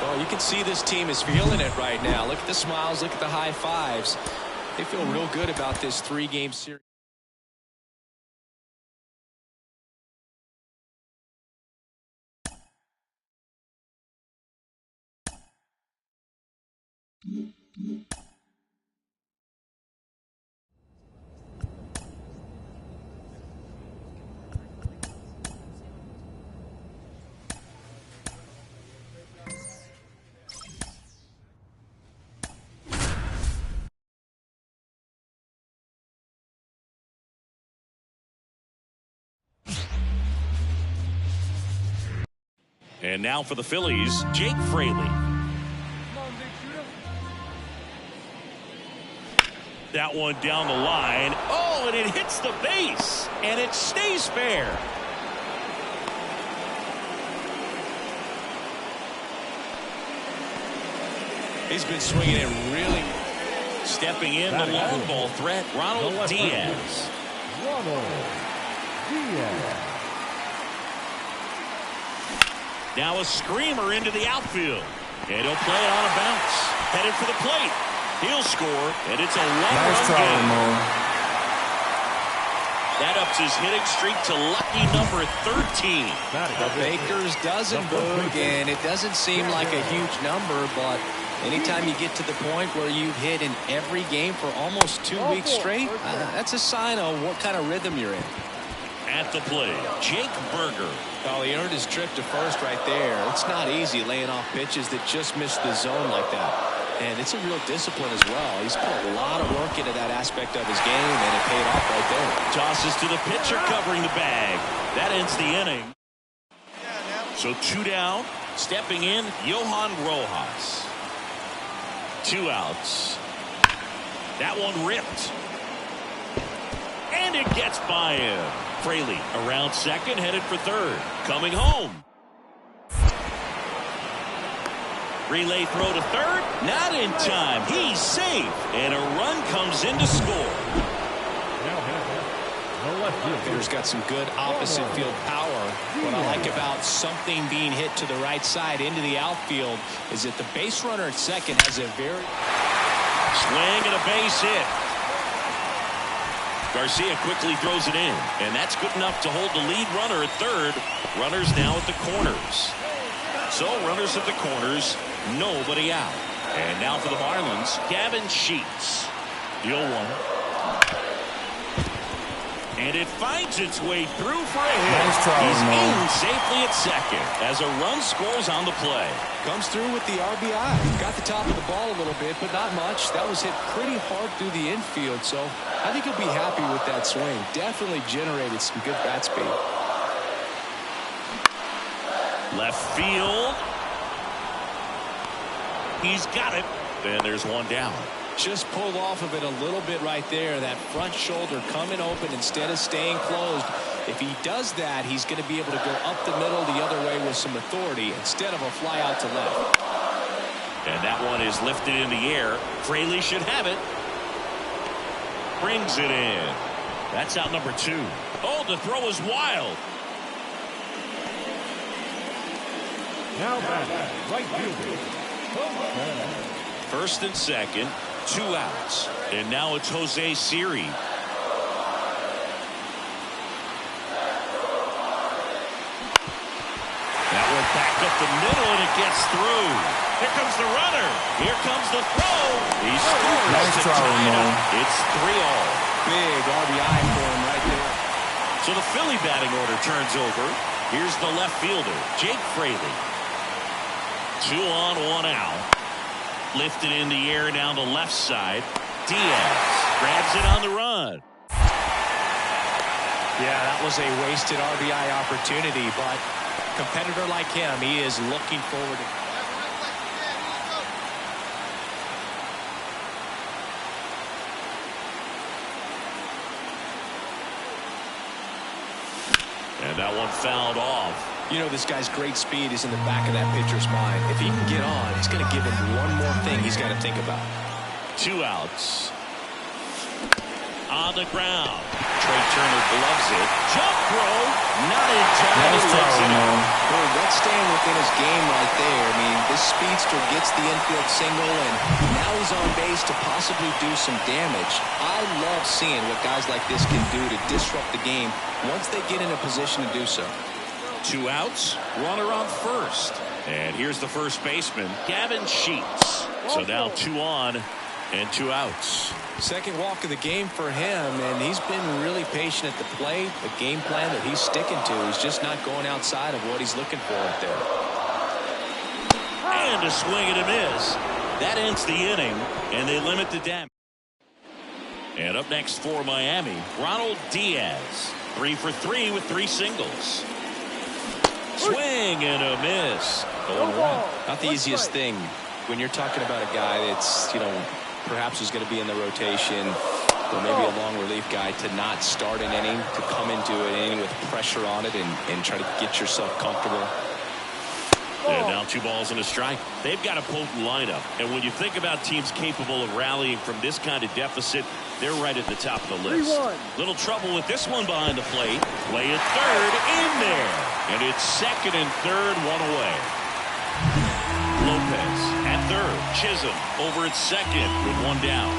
Well, you can see this team is feeling it right now. Look at the smiles. Look at the high fives. They feel real good about this 3-game series. And now for the Phillies, Jake Fraley. That one down the line. Oh, and it hits the base, and it stays fair. He's been swinging it really. Stepping in the long ball threat, Ronald Diaz. Ronald Diaz. Now a screamer into the outfield. And he'll play it on a bounce. Headed for the plate. He'll score, and it's a Nice one-run try, game. Ramon. That ups his hitting streak to lucky number 13. The Baker's dozen, Boog, and it doesn't seem like a huge number, but anytime you get to the point where you've hit in every game for almost 2 weeks straight, that's a sign of what kind of rhythm you're in. At the plate, Jake Berger. Oh, he earned his trip to first right there. It's not easy laying off pitches that just miss the zone like that. And it's a real discipline as well. He's put a lot of work into that aspect of his game, and it paid off right there. Tosses to the pitcher covering the bag. That ends the inning. So 2 down. Stepping in, Johan Rojas. 2 outs. That one ripped. And it gets by him. Fraley around second, headed for third. Coming home. Relay throw to third. Not in time. He's safe. And a run comes in to score. The left Fielder's got some good opposite field power. What I like about something being hit to the right side into the outfield is that the base runner at second has a very Swing and a base hit. Garcia quickly throws it in, and that's good enough to hold the lead runner at third. Runners now at the corners. So runners at the corners, nobody out. And now for the Marlins, Gavin Sheets. The 0-1. And it finds its way through for a hit. Nice try, He's Ramon. in safely at second as a run scores on the play. comes through with the RBI. Got the top of the ball a little bit, but not much. That was hit pretty hard through the infield, so I think he'll be happy with that swing. Definitely generated some good bat speed. Left field. He's got it. And there's one down. Just pulled off of it a little bit right there. That front shoulder coming open instead of staying closed. If he does that, he's going to be able to go up the middle the other way with some authority instead of a fly out to left. And that one is lifted in the air. Fraley should have it. Brings it in. That's out number 2. Oh, the throw is wild. Now back, right fielder. First and second, 2 outs. And now it's Jose Siri. That went back up the middle, and it gets through. Here comes the runner. Here comes the throw. He scores Nice to try, tie it Ramon. up. It's 3-all. Big RBI for him right there. So the Philly batting order turns over. Here's the left fielder, Jake Fraley. 2 on, 1 out. Lifted in the air down the left side. Diaz grabs it on the run. Yeah, that was a wasted RBI opportunity, but a competitor like him, he is looking forward to. And that one fouled off. You know, this guy's great speed is in the back of that pitcher's mind. If he can get on, it's going to give him one more thing he's got to think about. 2 outs. On the ground. Trey Turner gloves it. Jump throw. Not in time. Nice try, Ramon. Boy, that's staying within his game right there. I mean, this speedster gets the infield single, and now he's on base to possibly do some damage. I love seeing what guys like this can do to disrupt the game once they get in a position to do so. 2 outs. Runner on first. And here's the first baseman, Gavin Sheets. So now 2 on and 2 outs. Second walk of the game for him, and he's been really patient at the plate. The game plan that he's sticking to is just not going outside of what he's looking for right there. And a swing and a miss. That ends the inning, and they limit the damage. And up next for Miami, Ronald Diaz. 3 for 3 with 3 singles. Swing and a miss. 0-1. Not the easiest thing when you're talking about a guy that's, perhaps is going to be in the rotation, or maybe a long relief guy, to not start an inning, to come into an inning with pressure on it and try to get yourself comfortable. And now 2 balls and a strike. They've got a potent lineup. And when you think about teams capable of rallying from this kind of deficit, they're right at the top of the list. 3-1. Little trouble with this one behind the plate. Play it third, in there. And it's second and third, 1 away. Lopez at third. Chisholm over at second with 1 down.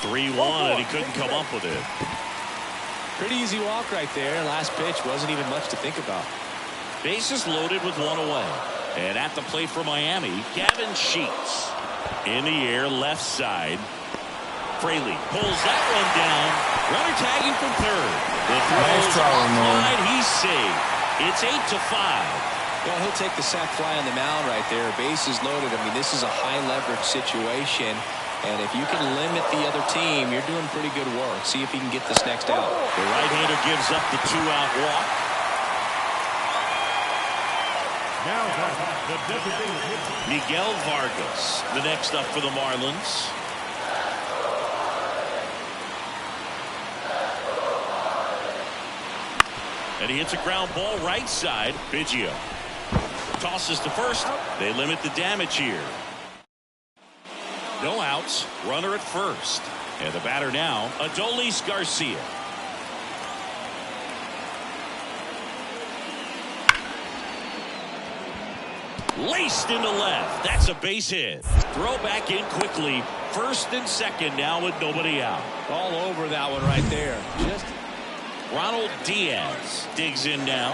3-1, and he couldn't come up with it. Pretty easy walk right there. Last pitch wasn't even much to think about. Bases loaded with 1 away. And at the plate for Miami, Gavin Sheets. In the air, left side. Fraley pulls that one down. Runner tagging from third. The throw is offline. He's safe. It's 8-5. Well, he'll take the sac fly on the mound right there. Bases loaded. I mean, this is a high leverage situation. And if you can limit the other team, you're doing pretty good work. See if he can get this next out. The right-hander gives up the 2-out walk. Now back, the designated hitter. Miguel Vargas, the next up for the Marlins. And he hits a ground ball right side. Biggio tosses to first. They limit the damage here. No outs. Runner at first. And the batter now, Adolis Garcia. Laced into left. That's a base hit. Throw back in quickly. First and second now with nobody out. All over that one right there. Just Ronald Diaz digs in now.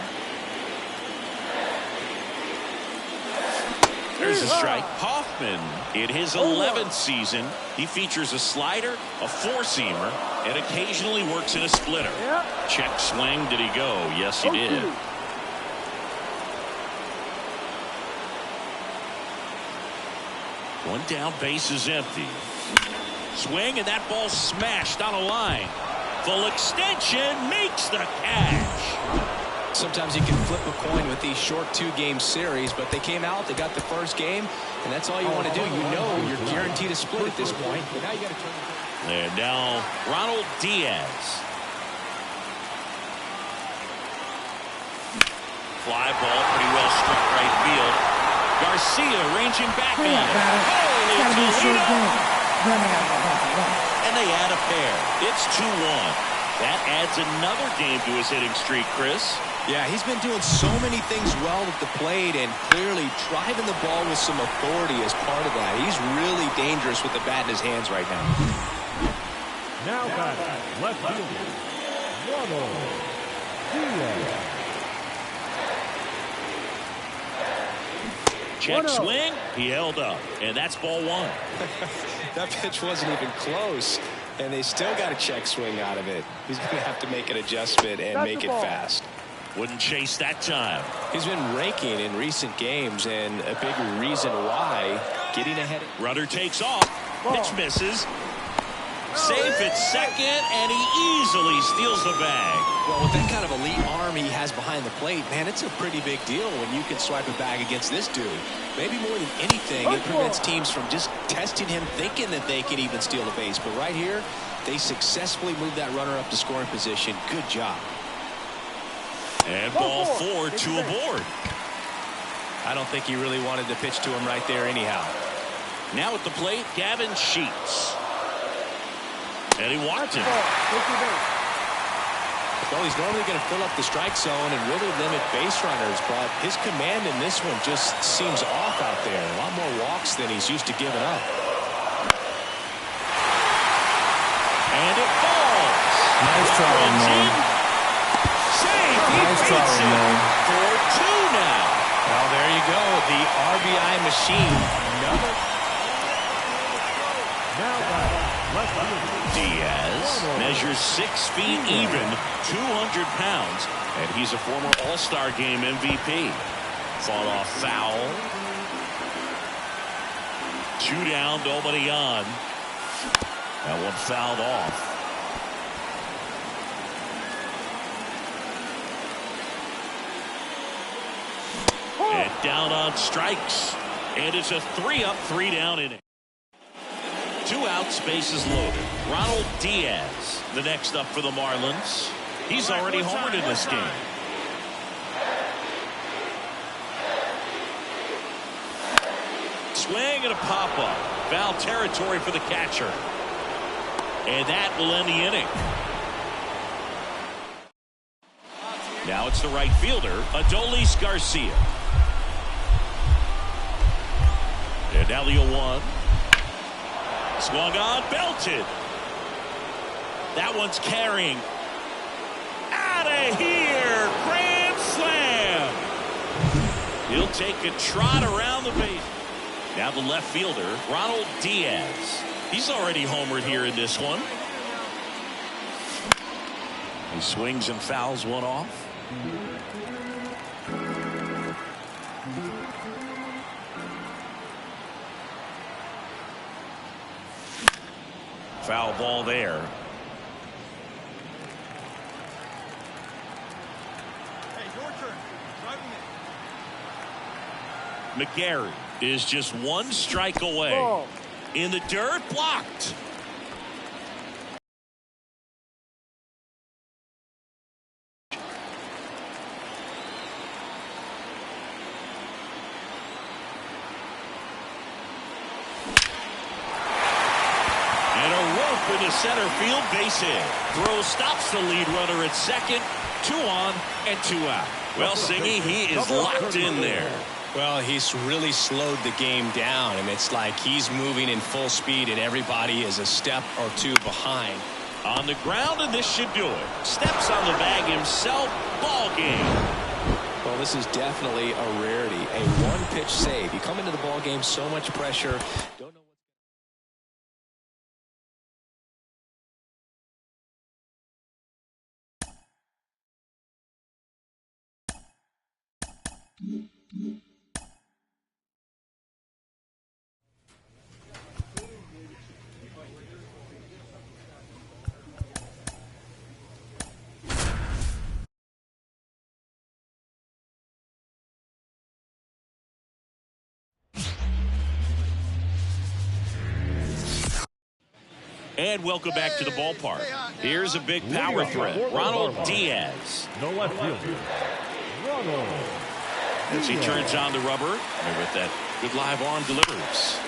There's a strike. Hoffman, in his 11th season, he features a slider, a four-seamer, and occasionally works in a splitter. Check swing. Did he go? Yes, he did. One down, base is empty. Swing, and that ball smashed on a line. Full extension, makes the catch. sometimes you can flip a coin with these short 2-game series, but they came out, they got the first game, and that's all you want to do. You know you're guaranteed a split at this point. But now you got to turn. And now Ronald Diaz. Fly ball pretty well struck right field. Garcia ranging back on it. It's got to be a short game. Then I got to go home. And they add a pair. It's 2-1. That adds another game to his hitting streak, Chris. Yeah, he's been doing so many things well at the plate and clearly driving the ball with some authority as part of that. He's really dangerous with the bat in his hands right now. Now batting, left fielder, Ronald Diaz. Check swing. He held up. And that's ball one. That pitch wasn't even close. And they still got a check swing out of it. He's going to have to make an adjustment and make it fast. Wouldn't chase that time. He's been raking in recent games, and a big reason why, getting ahead. Runner takes off. Pitch misses. Safe at second, and he easily steals the bag. Well, with that kind of elite arm he has behind the plate, man, it's a pretty big deal when you can swipe a bag against this dude. Maybe more than anything, it prevents teams from just testing him, thinking that they can even steal a base. But right here, they successfully moved that runner up to scoring position. Good job. And ball four, two aboard. I don't think he really wanted to pitch to him right there anyhow. Now at the plate, Gavin Sheets. And he walked him. Well, he's normally going to fill up the strike zone and really limit base runners, but his command in this one just seems off out there. A lot more walks than he's used to giving up. And it falls. Nice try, man. Save. He Nice try, beats it. man. 4-2 now. Well, there you go. The RBI machine. Now batting, left fielder, Diaz measures 6 feet even, 200 pounds, and he's a former All-Star Game MVP. Fought off foul. 2 down, nobody on. That one fouled off. And down on strikes. And it's a 3-up, 3-down inning. 2 outs, bases loaded. Ronald Diaz, the next up for the Marlins. He's already homered in this game. Swing and a pop-up. Foul territory for the catcher. And that will end the inning. Now it's the right fielder, Adolis Garcia. And now the 0-1. Swung on, belted. That one's carrying. Out of here! Grand slam! He'll take a trot around the base. Now the left fielder, Ronald Diaz. He's already homered here in this one. He swings and fouls one off. Foul ball there. Hey, your turn. Driving in. McGarry is just 1 strike away. In the dirt, blocked. Into center field, base hit. Throw stops the lead runner at second. 2 on and 2 out. Well, Singy, he is locked in there. Well, he's really slowed the game down, and it's like he's moving in full speed, and everybody is a step or 2 behind. On the ground, and this should do it. Steps on the bag himself. Ball game. Well, this is definitely a rarity. A 1-pitch save. You come into the ball game, so much pressure. Don't know. And welcome back to the ballpark. Here's a big power threat. Ronald Diaz. The left fielder, Ronald. As he turns on the rubber. And with that good live arm delivers.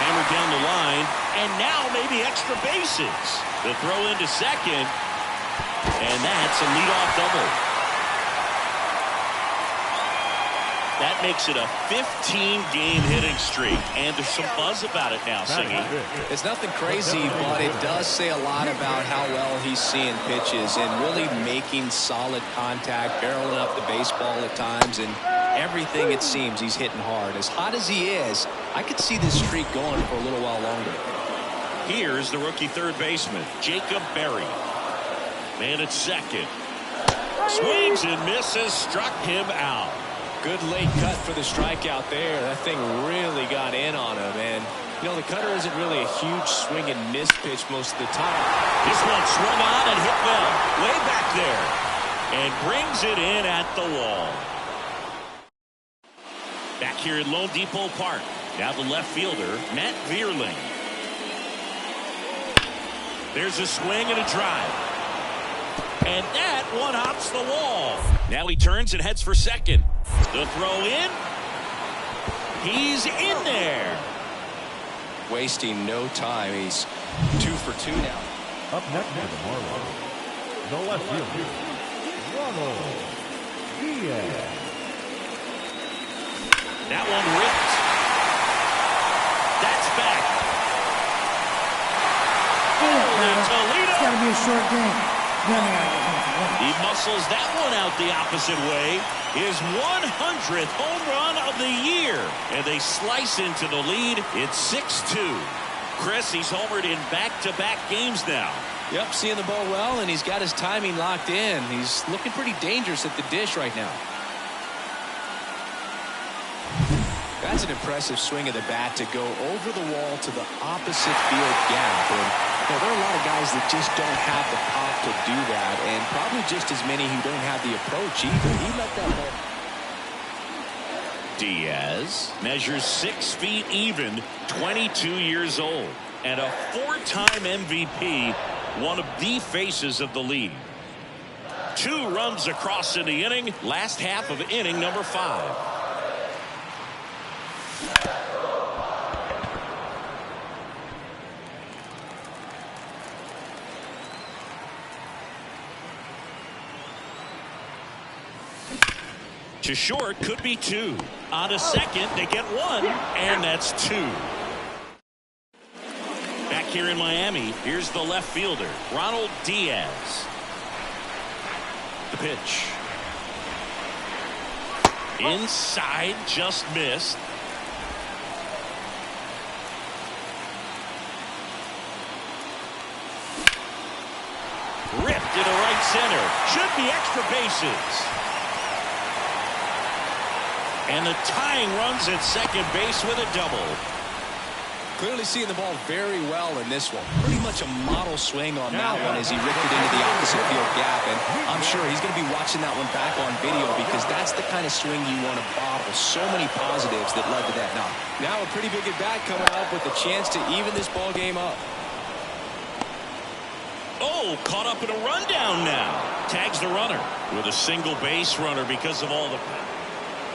Hammered down the line. And now maybe extra bases. The throw into second. And that's a leadoff double. That makes it a 15-game hitting streak, and there's some buzz about it now, Singy. It's nothing crazy, but it does say a lot about how well he's seeing pitches and really making solid contact, barreling up the baseball at times, and everything it seems he's hitting hard. As hot as he is, I could see this streak going for a little while longer. Here's the rookie third baseman, Jacob Berry. Man at second. Swings and misses, struck him out. Good late cut for the strikeout there. That thing really got in on him. And, you know, the cutter isn't really a huge swing and miss pitch most of the time. This one swung on and hit well. Way back there. And brings it in at the wall. Back here at Lone Depot Park. Now the left fielder, Matt Vierling. There's a swing and a drive. And that one hops the wall. Now he turns and heads for second. The throw in. He's in there. Wasting no time. He's 2 for 2 now. Up next for the Marlins, the left fielder, Ronald Diaz. That one ripped. That's back. It's got to be a short game. Then I got to get home for lunch. He muscles that one out the opposite way. His 100th home run of the year. And they slice into the lead. It's 6-2. Chris, he's homered in back-to-back games now. Yep, seeing the ball well, and he's got his timing locked in. He's looking pretty dangerous at the dish right now. That's an impressive swing of the bat to go over the wall to the opposite field gap. And you know, there are a lot of guys that just don't have the pop to do that, and probably just as many who don't have the approach either. He let that ball. Diaz measures 6 feet even, 22 years old, and a 4-time MVP, one of the faces of the league. 2 runs across in the inning, last half of inning number 5. To short, could be 2. On a second, they get 1, and that's 2. Back here in Miami, here's the left fielder, Ronald Diaz. The pitch. Inside, just missed. Ripped into right center. Should be extra bases. And the tying runs at second base with a double. Clearly seeing the ball very well in this one. Pretty much a model swing on that one as he ripped it into the opposite field gap. And I'm sure he's going to be watching that one back on video because that's the kind of swing you want to bottle. So many positives that led to that knock. Now a pretty big at bat coming up with a chance to even this ball game up. Oh, caught up in a rundown now. Tags the runner with a single base runner because of all the...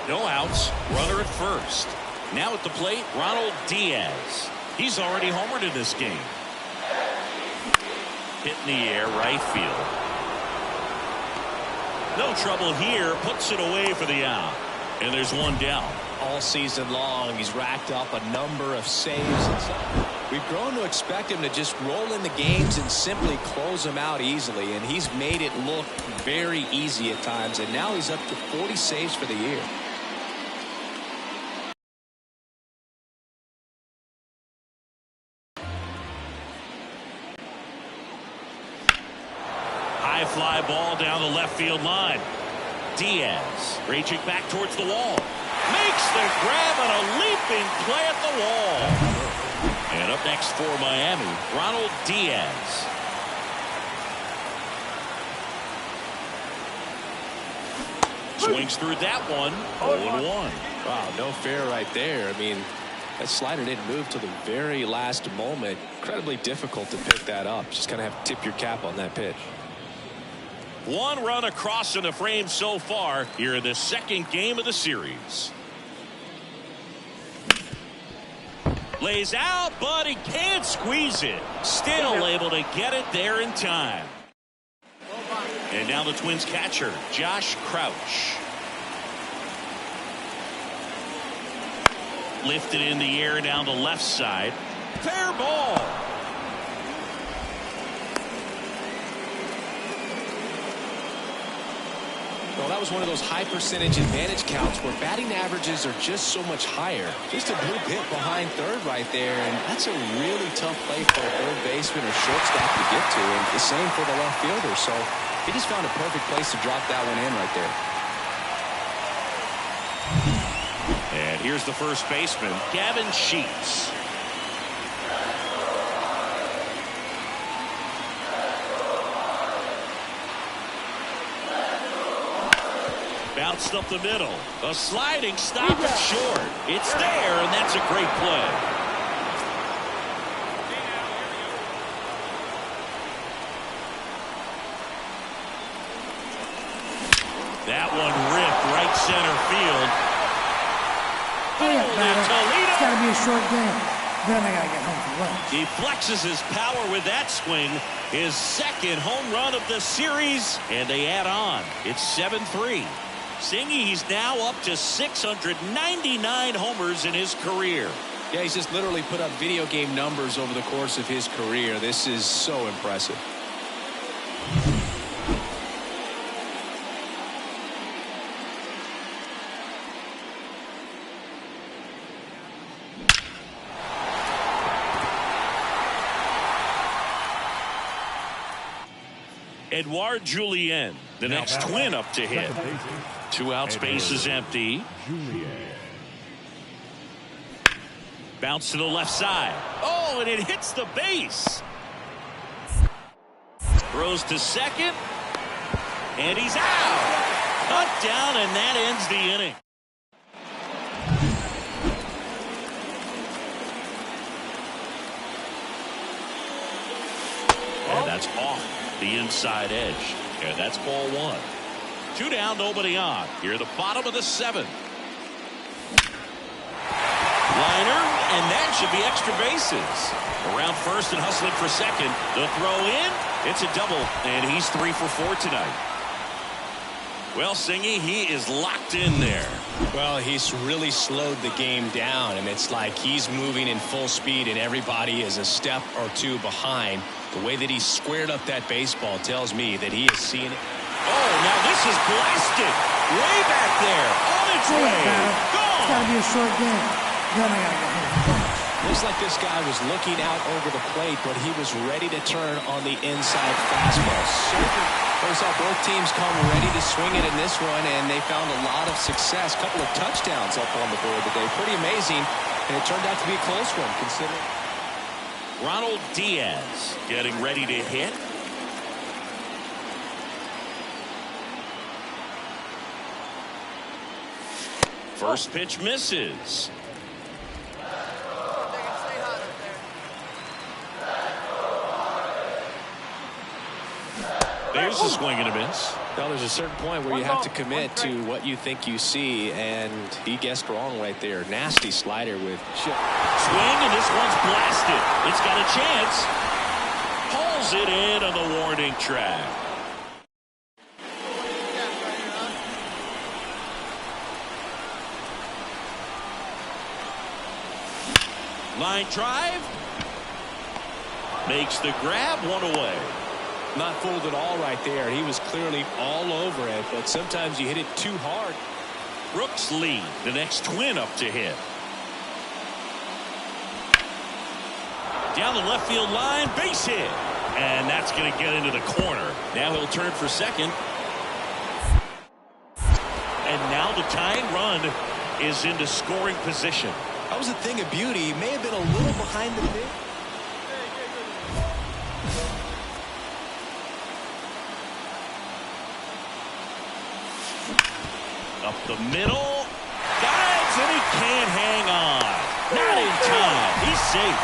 No outs. Runner at first. Now at the plate, Ronald Diaz. He's already homered in this game. Hit in the air, right field. No trouble here. Puts it away for the out. And there's one down. All season long, he's racked up a number of saves. We've grown to expect him to just roll in the games and simply close them out easily. And he's made it look very easy at times. And now he's up to 40 saves for the year. High fly ball down the left field line. Diaz reaching back towards the wall. Makes the grab and a leaping play at the wall. And up next for Miami, Ronald Diaz. Swings through that one. 0-1. Wow, no fair right there. I mean, That slider didn't move till the very last moment. Incredibly difficult to pick that up. Just kind of have to tip your cap on that pitch. One run across in the frame so far here in the second game of the series. Lays out, but he can't squeeze it. Still able to get it there in time. And now the Twins catcher, Josh Crouch. Lifted in the air down the left side. Fair ball. Well, that was one of those high percentage advantage counts where batting averages are just so much higher. Just a blue hit behind third right there, and that's a really tough play for a third baseman or shortstop to get to, and the same for the left fielder. So he just found a perfect place to drop that one in right there. And here's the first baseman, Gavin Sheets. Bounced up the middle. A sliding stop and short. It's there, and that's a great play. That one ripped right center field. It's got to be a short game. Then I got to get home for lunch. He flexes his power with that swing. His second home run of the series, and they add on. It's 7-3. Singy, he's now up to 699 homers in his career. Yeah, he's just literally put up video game numbers over the course of his career. This is so impressive. Edouard Julien, the next Twin up to hit. 2 outs, base is empty. Bounce to the left side. Oh, and it hits the base. Throws to second. And he's out. Cut down, and that ends the inning. And that's off the inside edge. And that's ball one. 2 down, nobody on. Here, the bottom of the 7th. Liner, and that should be extra bases. Around first and hustling for second. The throw in. It's a double, and he's 3 for 4 tonight. Well, Singy, he is locked in there. Well, he's really slowed the game down, and it's like he's moving in full speed, and everybody is a step or two behind. The way that he squared up that baseball tells me that he is seeing it. Oh, now this is blasted. Way back there. On its way. It's got to be a short game. Then I got to get home for lunch. Looks like this guy was looking out over the plate, but he was ready to turn on the inside fastball. We saw both teams come ready to swing it in this one, and they found a lot of success. A couple of touchdowns up on the board today. Pretty amazing, and it turned out to be a close one, considering. Ronald Diaz getting ready to hit. First pitch misses. There's a swing and a miss. Well, there's a certain point where you have to commit to what you think you see, and he guessed wrong right there. Nasty slider with chip. Swing, and this one's blasted. It's got a chance. Pulls it in on the warning track. Line drive. Makes the grab, 1 away. Not fooled at all right there. He was clearly all over it, but sometimes you hit it too hard. Brooks Lee, the next Twin up to hit. Down the left field line, base hit. And that's going to get into the corner. Now he'll turn for second. And now the tying run is into scoring position. That was a thing of beauty. He may have been a little behind the mitt. Up the middle. Dives, and he can't hang on. Not in safe.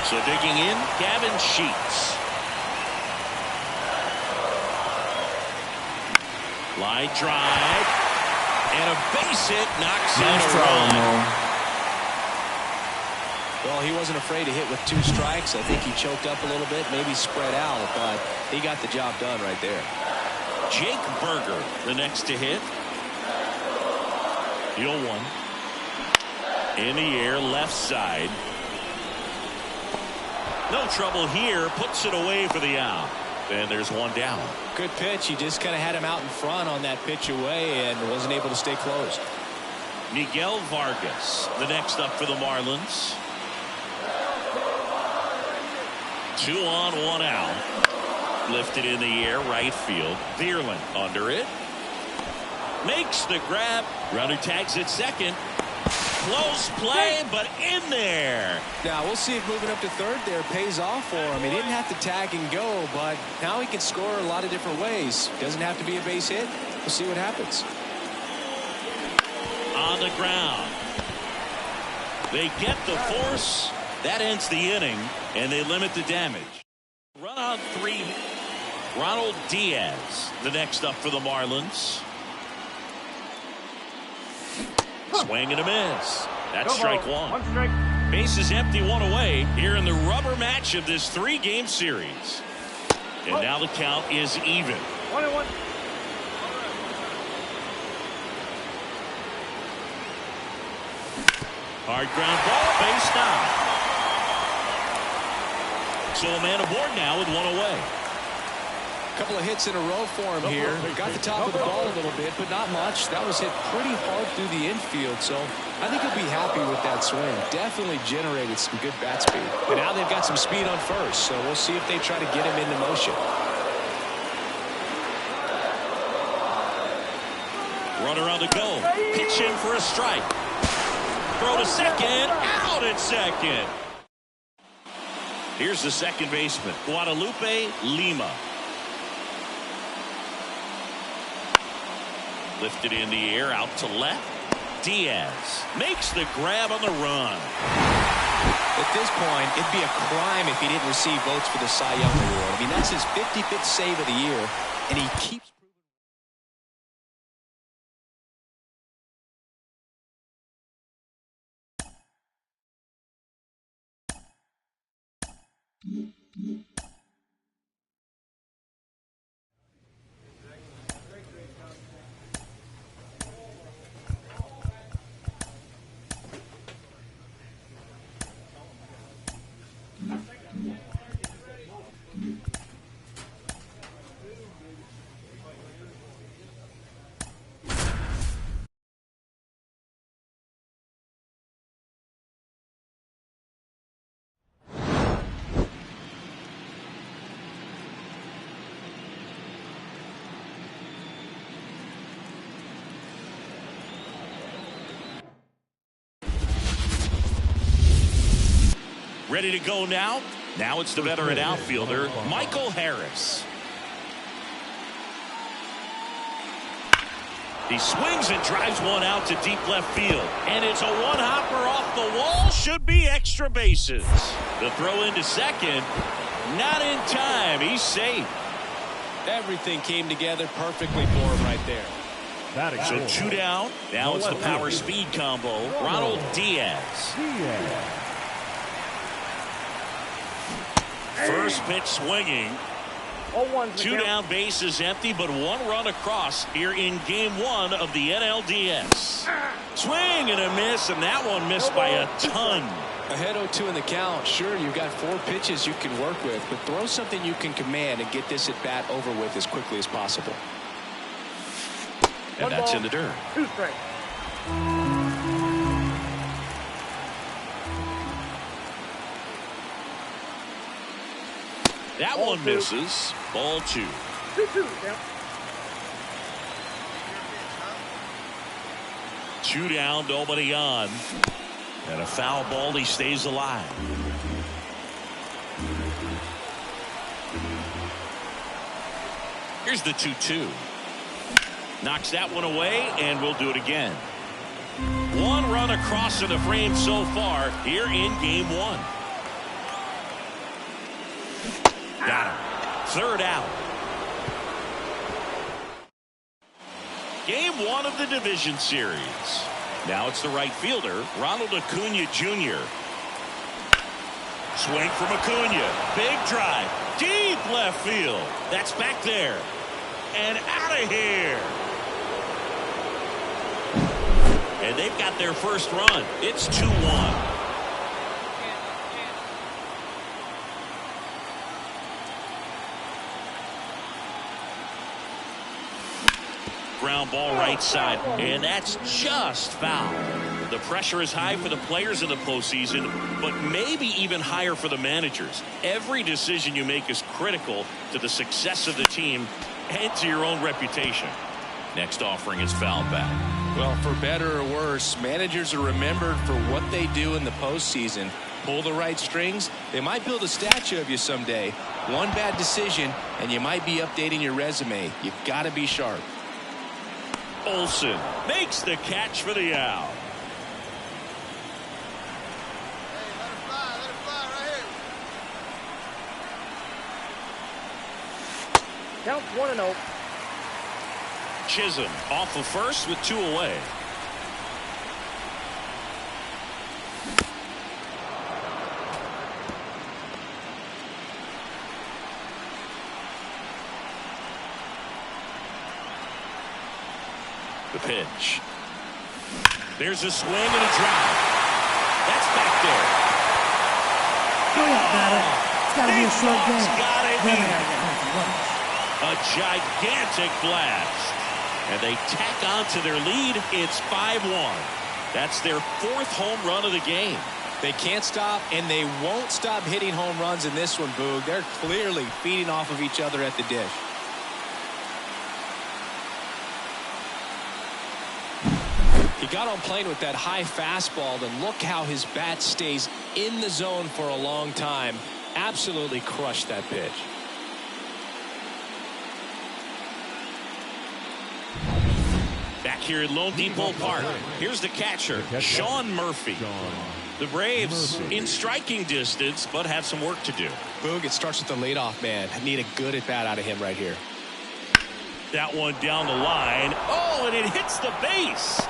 So digging in, Gavin Sheets. Line drive. And a base hit knocks out a run. Well, he wasn't afraid to hit with 2 strikes. I think he choked up a little bit, maybe spread out, but he got the job done right there. Jake Berger, the next to hit. 0-1. In the air, left side. No trouble here. Puts it away for the out. And there's one down. Good pitch. He just kind of had him out in front on that pitch away and wasn't able to stay closed. Miguel Vargas, the next up for the Marlins. 2 on, 1 out. Lifted in the air, right field. Vierling under it. Makes the grab. Runner tags at second. Close play, but in there. Now we'll see if moving up to third there pays off for him. He didn't have to tag and go, but now he can score a lot of different ways. Doesn't have to be a base hit. We'll see what happens. On the ground. They get the force. That ends the inning, and they limit the damage. Run on 3. Ronald Diaz, the next up for the Marlins. Swing and a miss. That's strike 1. 1 strike. Base is empty, 1 away here in the rubber match of this 3-game series. And now the count is even. 1-1. Hard ground ball, base down. So a man aboard now with 1 away. Couple of hits in a row for him here. Got the top of the ball a little bit, but not much. That was hit pretty hard through the infield, so I think he'll be happy with that swing. Definitely generated some good bat speed. And now they've got some speed on first, so we'll see if they try to get him into motion. Runner on the go. Pitch in for a strike. Throw to second. Out at second. Here's the second baseman, Guadalupe Lima. Lifted in the air, out to left. Diaz makes the grab on the run. At this point, it'd be a crime if he didn't receive votes for the Cy Young Award. I mean, that's his 55th save of the year, and he keeps. Ready to go now? Now it's the veteran outfielder, Michael Harris. He swings and drives one out to deep left field. And it's a one-hopper off the wall. Should be extra bases. The throw into second. Not in time. He's safe. Everything came together perfectly for him right there. So 2 down. Now it's the power speed combo. Ronald Diaz. First pitch swinging. 2 down, base is empty, but 1 run across here in game 1 of the NLDS. Swing and a miss, and that one missed by a ton. Ahead 0-2 in the count. Sure, you've got 4 pitches you can work with, but throw something you can command and get this at bat over with as quickly as possible. And that's in the dirt. 2 strikes. That one misses. Ball 2. 2-2. Yep. 2 down, nobody on. And a foul ball, he stays alive. Here's the 2-2. Knocks that one away, and we'll do it again. One run across to the frame so far here in game one. Got him. Third out. Game one of the division series. Now it's the right fielder, Ronald Acuna Jr. Swing from Acuna. Big drive. Deep left field. That's back there. And out of here. And they've got their first run. It's 2-1. Ground ball right side, and that's just foul. The pressure is high for the players in the postseason, but maybe even higher for the managers. Every decision you make is critical to the success of the team and to your own reputation. Next offering is fouled back. Well, for better or worse, managers are remembered for what they do in the postseason. Pull the right strings, they might build a statue of you someday. One bad decision, and you might be updating your resume. You've got to be sharp. Olsen makes the catch for the out. Let it fly right here. Count 1-0. Chisholm off of first with 2 away. The pitch. There's a swing and a drive. That's back there. Hurry up, batter. It's got to be a short game. Got it. Then they got to get home for lunch. A gigantic blast. And they tack on to their lead. It's 5-1. That's their 4th home run of the game. They can't stop, and they won't stop hitting home runs in this one, Boog. They're clearly feeding off of each other at the dish. He got on plane with that high fastball, and look how his bat stays in the zone for a long time. Absolutely crushed that pitch. Back here at Lone Depot Park, here's the catcher, Sean Murphy. The Braves in striking distance, but have some work to do. Boog, it starts with the leadoff man. I need a good at-bat out of him right here. That one down the line. Oh, and it hits the base.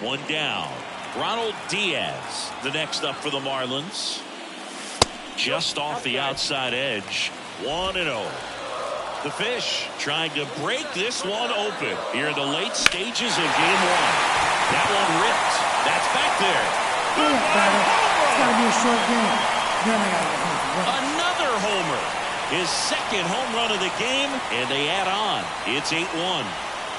One down. Ronald Diaz, the next up for the Marlins. Just off the outside edge. 1-0. The Fish trying to break this one open here in the late stages of game one. That one ripped. That's back there. Hurry up, batter. It's got to be a short game. Then they got to get home for lunch. Another homer. His 2nd home run of the game, and they add on. It's 8-1.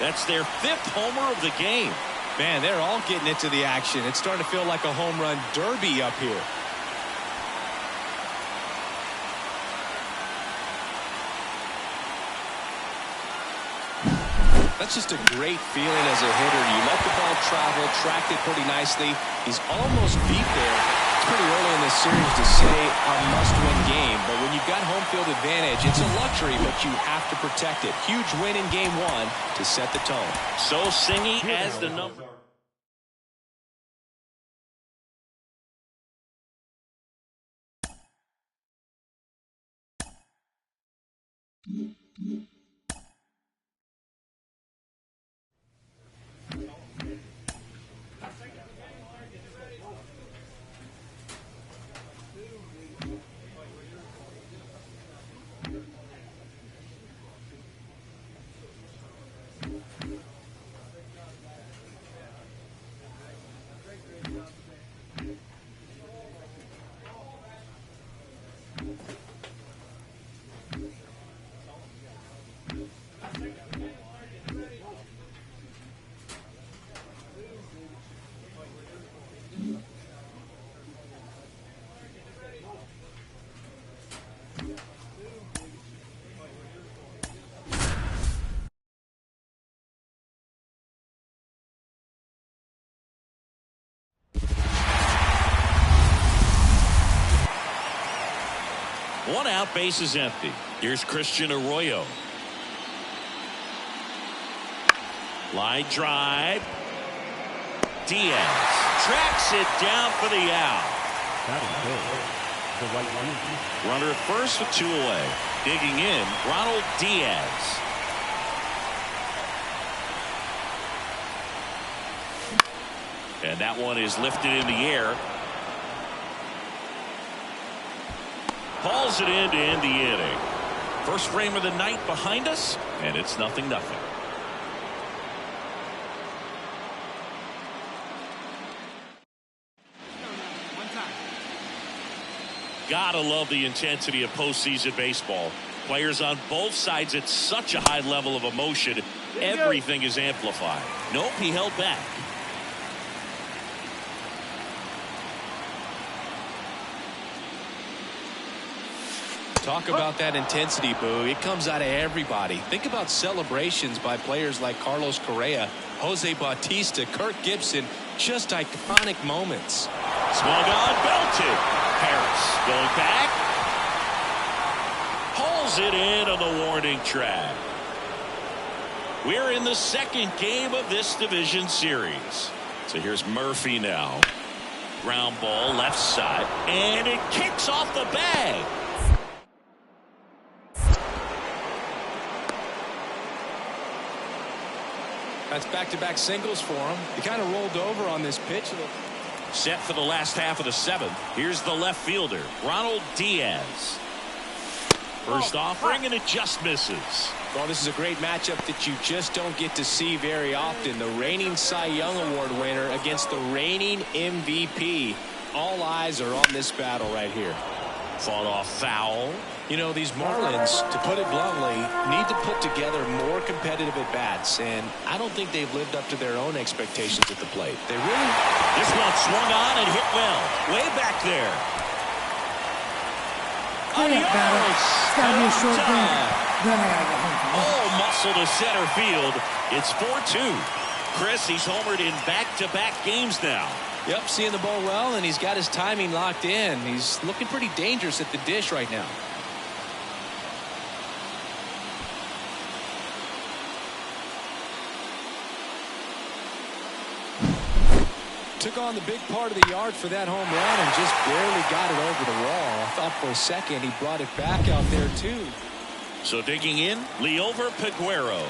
That's their 5th homer of the game. Man, they're all getting into the action. It's starting to feel like a home run derby up here. That's just a great feeling as a hitter. You let the ball travel, tracked it pretty nicely. He's almost beat there. It's pretty early in this series to say a must-win game, but when you've got home field advantage, it's a luxury, but you have to protect it. Huge win in game one to set the tone. So Singy as the number. One out, base is empty. Here's Christian Arroyo. Line drive. Diaz tracks it down for the out. That is good. The right field. Runner at first with 2 away. Digging in, Ronald Diaz. And that one is lifted in the air. Hauls it in to end the inning. First frame of the night behind us, and it's 0-0. Gotta love the intensity of postseason baseball. Players on both sides at such a high level of emotion. Everything is amplified. Nope, he held back. Talk about that intensity, Boo. It comes out of everybody. Think about celebrations by players like Carlos Correa, Jose Bautista, Kirk Gibson. Just iconic moments. Swung on, belted. Harris going back. Hauls it in on the warning track. We're in the second game of this division series. So here's Murphy now. Ground ball left side. And it kicks off the bag. That's back-to-back singles for him. He kind of rolled over on this pitch. Set for the last half of the 7th. Here's the left fielder, Ronald Diaz. First offering, and it just misses. Well, this is a great matchup that you just don't get to see very often. The reigning Cy Young Award winner against the reigning MVP. All eyes are on this battle right here. Fought off foul. You know, these Marlins, to put it bluntly, need to put together more competitive at-bats, and I don't think they've lived up to their own expectations at the plate. They really... This one swung on and hit well. Way back there. Adios. It's got to be a short game. Then I got to get home. Oh, muscle to center field. It's 4-2. Chris, he's homered in back-to-back games now. Yep, seeing the ball well, and he's got his timing locked in. He's looking pretty dangerous at the dish right now. Took on the big part of the yard for that home run and just barely got it over the wall. I thought for a second he brought it back out there too. So digging in, Leover Peguero.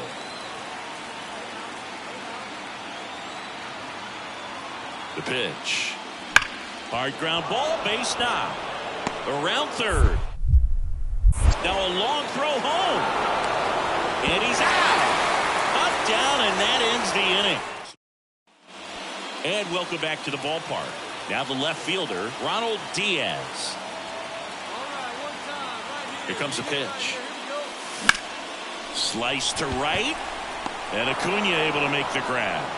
The pitch. Hard ground ball, base now. Around third. Now a long throw home. And he's out. Up, down, and that ends the inning. And welcome back to the ballpark. Now the left fielder, Ronald Diaz. Here comes the pitch. Slice to right. And Acuna able to make the grab.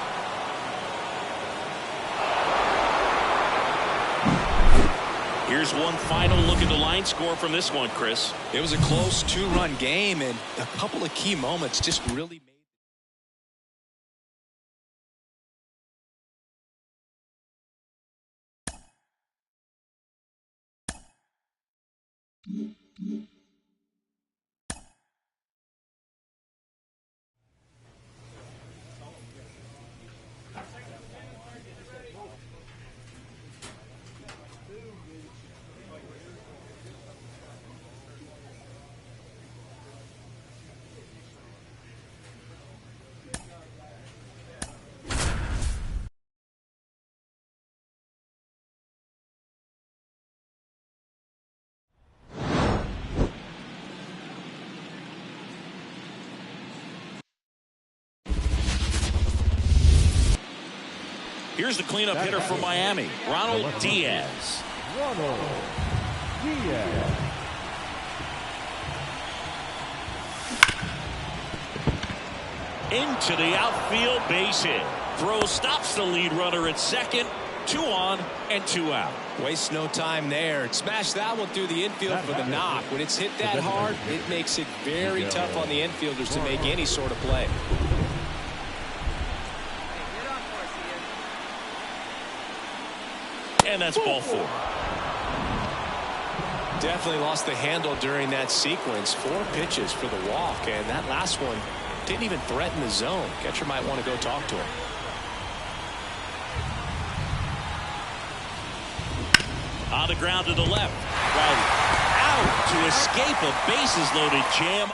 Here's one final look at the line score from this one, Chris. It was a close 2-run game, and a couple of key moments just really made Here's the cleanup hitter for Miami, Ronald Diaz. Ronald Diaz. Into the outfield, base hit. Throw stops the lead runner at second. 2 on and 2 out. Waste no time there. Smash that one through the infield for the knock. When it's hit that hard, it makes it very tough on the infielders to make any sort of play. And that's ball 4. Definitely lost the handle during that sequence. 4 pitches for the walk, and that last one didn't even threaten the zone. Catcher might want to go talk to him. On the ground to the left. Rowdy out to escape a bases-loaded jam.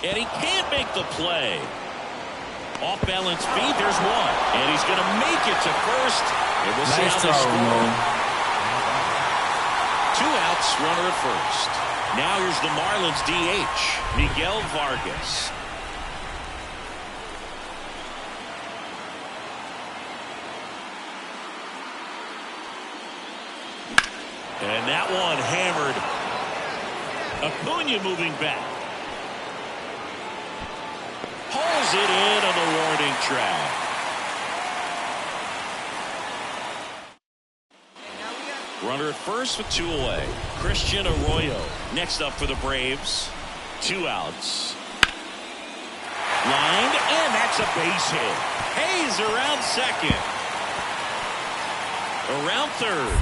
And he can't make the play. Off balance feed, there's one. And he's going to make it to first. And we'll see how they score. 2 outs, runner at first. Now here's the Marlins DH, Miguel Vargas. And that one hammered. Acuna moving back. Pulls it in on the warning track. Runner at first with 2 away. Christian Arroyo next up for the Braves. 2 outs. Lined, and that's a base hit. Hayes around second. Around third.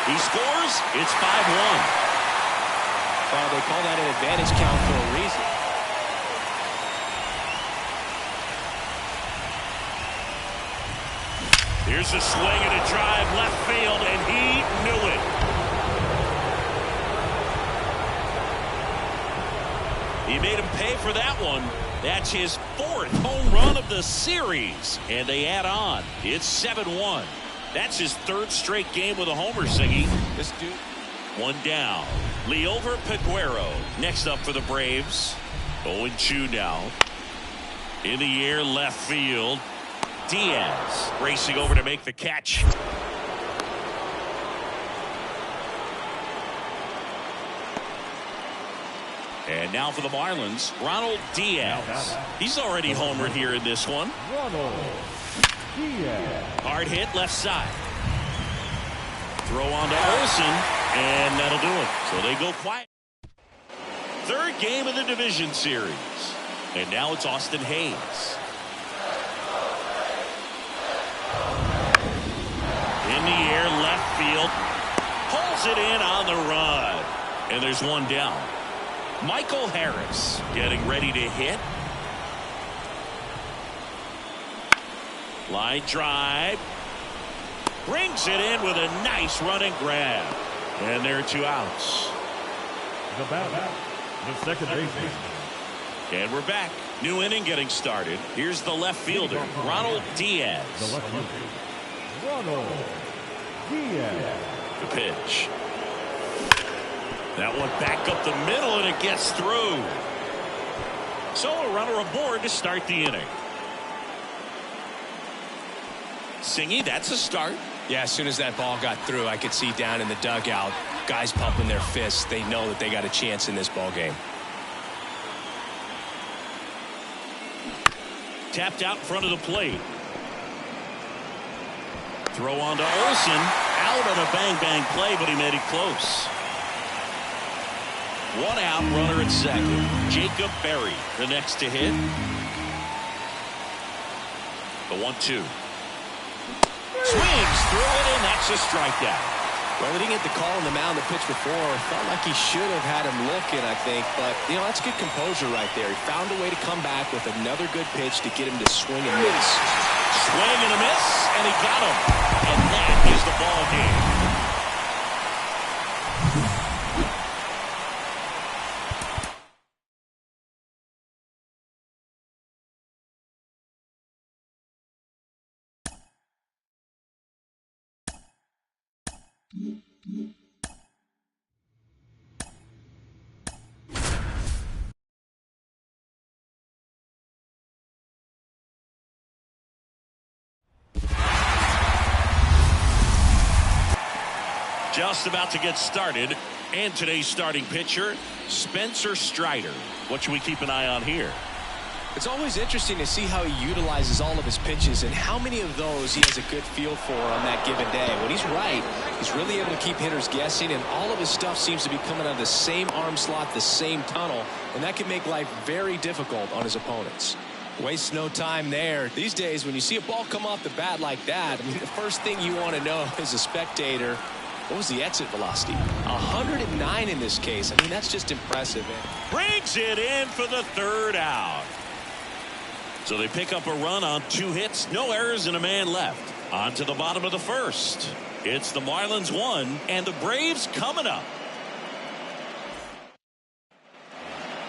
He scores. It's 5-1. Well, they call that an advantage count for a reason. Here's a swing and a drive left field, and he knew it. He made him pay for that one. That's his 4th home run of the series, and they add on. It's 7-1. That's his 3rd straight game with a homer, Singy. This dude. 1 down. Liover Peguero next up for the Braves. 0-2 now. In the air, left field. Diaz racing over to make the catch. And now for the Marlins, Ronald Diaz. He's already homered here in this one. Ronald Diaz. Hard hit left side. Throw on to Olsen, and that'll do it. So they go quiet. 3rd game of the division series. And now it's Austin Hayes. In the air, left field. Pulls it in on the run. And there's 1 down. Michael Harris getting ready to hit. Line drive. Brings it in with a nice running grab. And there are 2 outs. The batter, the second baseman. And we're back. New inning getting started. Here's the left fielder, Ronald Diaz. The left fielder, Ronald Diaz. The pitch. That one back up the middle, and it gets through. So a runner aboard to start the inning. Singy, that's a start. Yeah, as soon as that ball got through, I could see down in the dugout, guys pumping their fists. They know that they got a chance in this ball game. Tapped out in front of the plate. Throw on to Olsen. Out on a bang-bang play, but he made it close. 1 out, runner at second. Jacob Berry, the next to hit. The 1-2. Swings through it, and that's a strikeout. Well, he didn't get the call on the mound the pitch before. Felt like he should have had him looking, I think. But, you know, that's good composure right there. He found a way to come back with another good pitch to get him to swing and miss. Swing and a miss, and he got him. And that is the ball game. Just about to get started, and today's starting pitcher, Spencer Strider. What should we keep an eye on here? It's always interesting to see how he utilizes all of his pitches and how many of those he has a good feel for on that given day. When he's right, he's really able to keep hitters guessing, and all of his stuff seems to be coming out of the same arm slot, the same tunnel, and that can make life very difficult on his opponents. Waste no time there. These days, when you see a ball come off the bat like that, I mean, the first thing you want to know as a spectator, what was the exit velocity? 109 in this case. I mean, that's just impressive. Brings it in for the third out. So they pick up a run on 2 hits, no errors, and a man left. On to the bottom of the first. It's the Marlins 1 and the Braves coming up.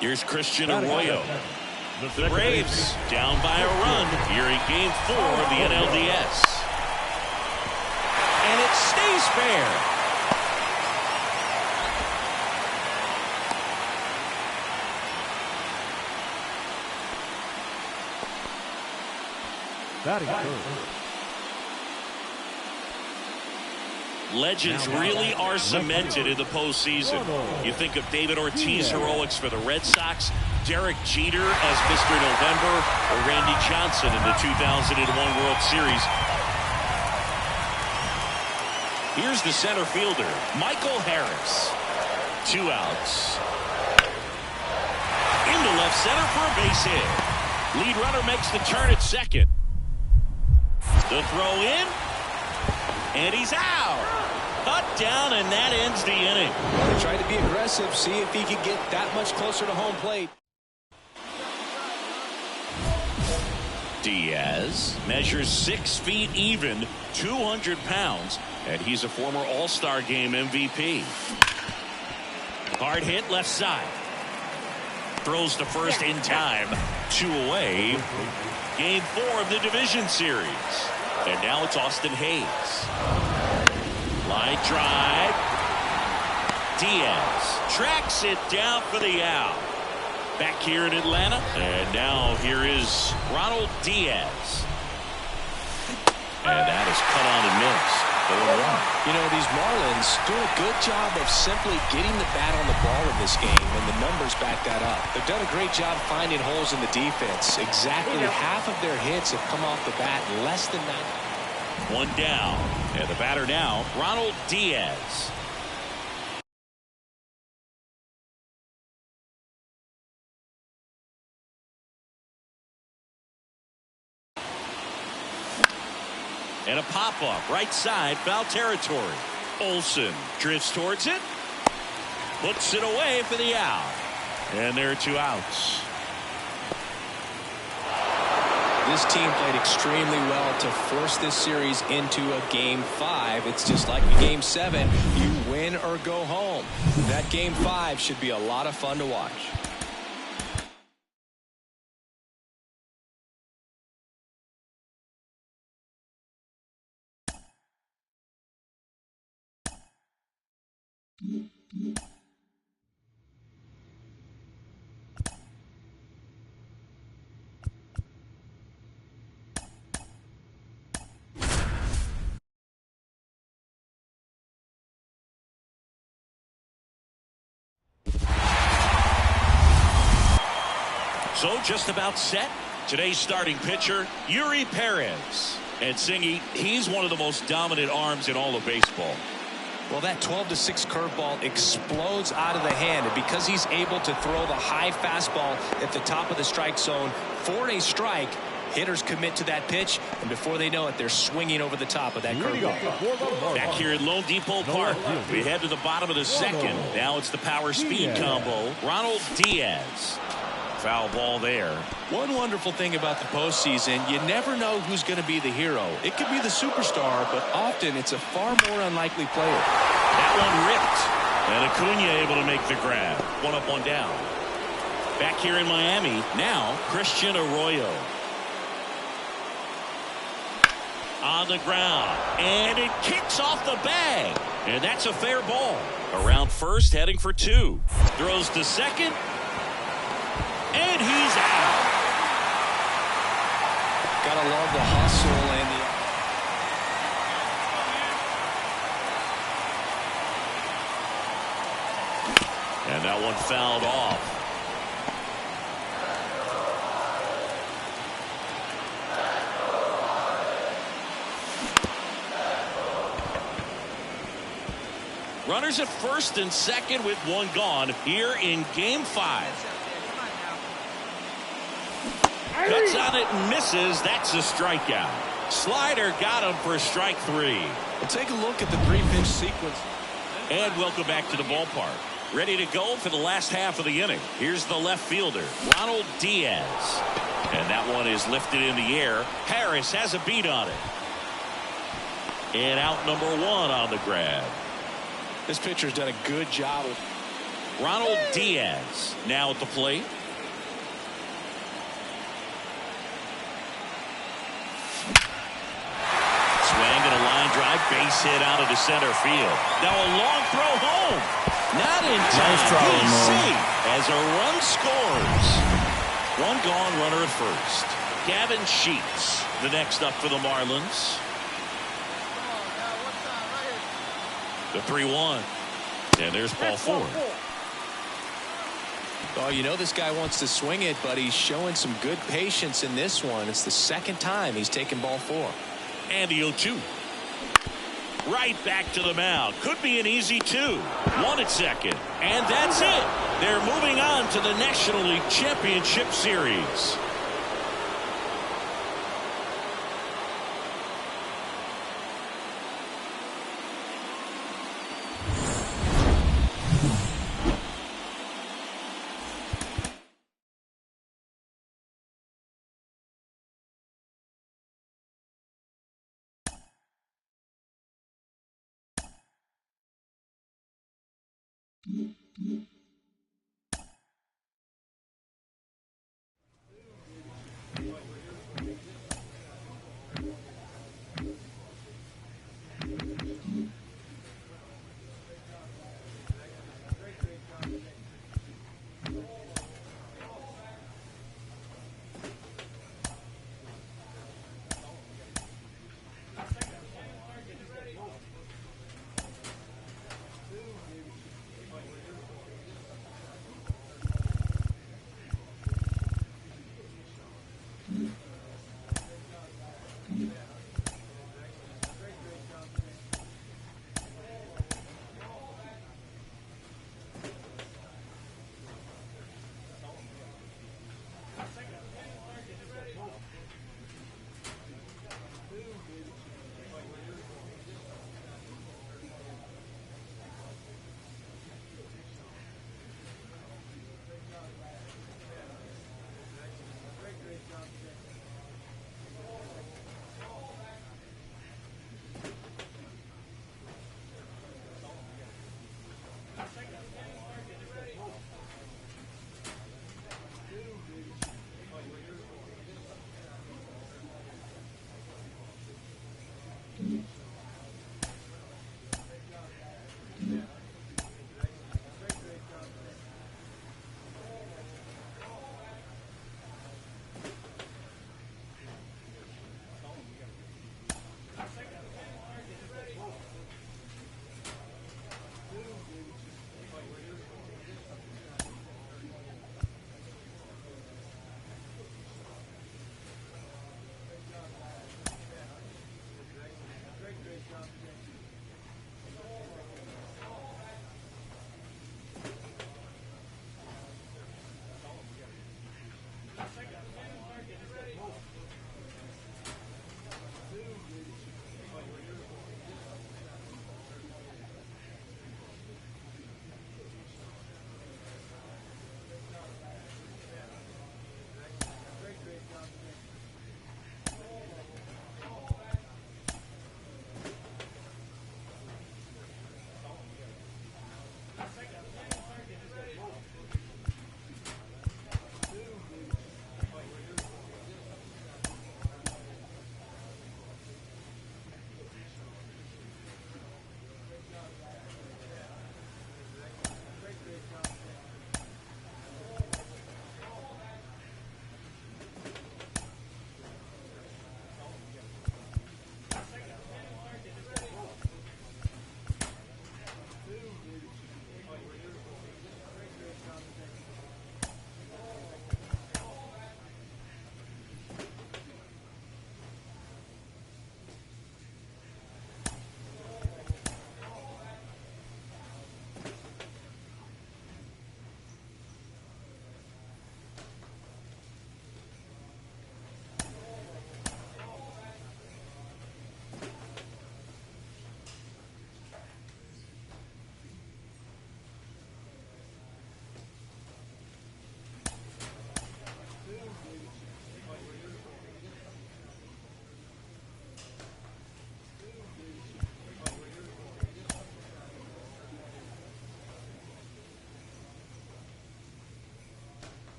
Here's Christian Arroyo. The Braves down by a run here in Game 4 of the NLDS. And it stays fair. Batting third. Legends really are cemented in the postseason. You think of David Ortiz heroics for the Red Sox, Derek Jeter as Mr. November, or Randy Johnson in the 2001 World Series. Here's the center fielder, Michael Harris. 2 outs. Into left center for a base hit. Lead runner makes the turn at second. The throw in, and he's out. Cut down, and that ends the inning. Well, he tried to be aggressive, see if he could get that much closer to home plate. Diaz measures 6 feet even, 200 pounds, and he's a former All-Star Game MVP. Hard hit left side. Throws to first in time. 2 away. Game 4 of the division series. And now it's Austin Hayes. Line drive. Diaz tracks it down for the out. Back here in Atlanta. And now here is Ronald Diaz. And that is cut on and missed. You know, these Marlins do a good job of simply getting the bat on the ball in this game, and the numbers back that up. They've done a great job finding holes in the defense. Exactly half of their hits have come off the bat in less than 9. 1 down, and the batter now, Ronald Diaz. And a pop-up, right side, foul territory. Olsen drifts towards it. Puts it away for the out. And there are 2 outs. This team played extremely well to force this series into a Game 5. It's just like a Game 7. You win or go home. That Game 5 should be a lot of fun to watch. So just about set. Today's starting pitcher, Yuri Perez. And Singy, he's one of the most dominant arms in all of baseball. Well, that 12-6 curveball explodes out of the hand, and because he's able to throw the high fastball at the top of the strike zone for a strike, hitters commit to that pitch, and before they know it, they're swinging over the top of that curveball. Back here at Lone Depot Park, we head to the bottom of the second. Now it's the power speed combo. Ronald Diaz. Foul ball there. One wonderful thing about the postseason, you never know who's going to be the hero. It could be the superstar, but often it's a far more unlikely player. That one ripped. And Acuna able to make the grab. 1 up, 1 down. Back here in Miami, now Christian Arroyo. On the ground. And it kicks off the bag. And that's a fair ball. Around first, heading for 2. Throws to second. And he's out. Gotta love the hustle and that one fouled off. Runners at first and second with one gone here in Game 5. Cuts on it and misses. That's a strikeout. Slider got him for strike 3. Well, take a look at the 3-pitch sequence. And welcome back to the ballpark. Ready to go for the last half of the inning. Here's the left fielder, Ronald Diaz. And that one is lifted in the air. Harris has a beat on it. And out number 1 on the grab. This pitcher's done a good job of. Ronald Diaz now at the plate. Swing and a line drive, base hit out of the center field. Now a long throw home. Not in time. DC as a run scores. One gone, runner at first. Gavin Sheets, the next up for the Marlins. The 3-1. And there's ball 4. Oh, you know this guy wants to swing it, but he's showing some good patience in this one. It's the second time he's taken ball 4. And the 0-2. Right back to the mound. Could be an easy 2. 1 at second. And that's it. They're moving on to the National League Championship Series.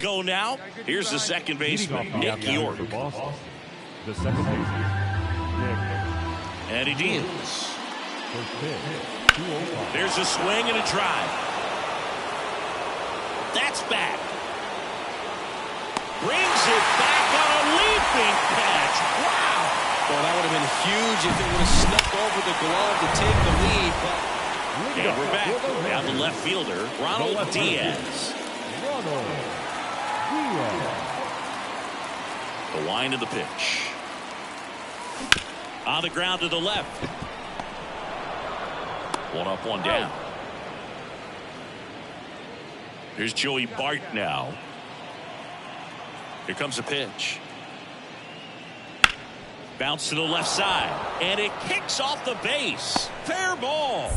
go now. Here's the second baseman, Nick York. For Boston, the second baseman, Nick. And he deals. First pitch, 2-0. There's a swing and a drive. That's back. Brings it back on a leaping catch. Wow. Well, that would have been huge if it would have snuck over the glove to take the lead. But and we're back. Now the left fielder, Ronald Diaz. Ronald Diaz. The wind of the pitch. On the ground to the left. One up, one down. Here's Joey Bart now. Here comes a pitch. Bounce to the left side. And it kicks off the base. Fair ball.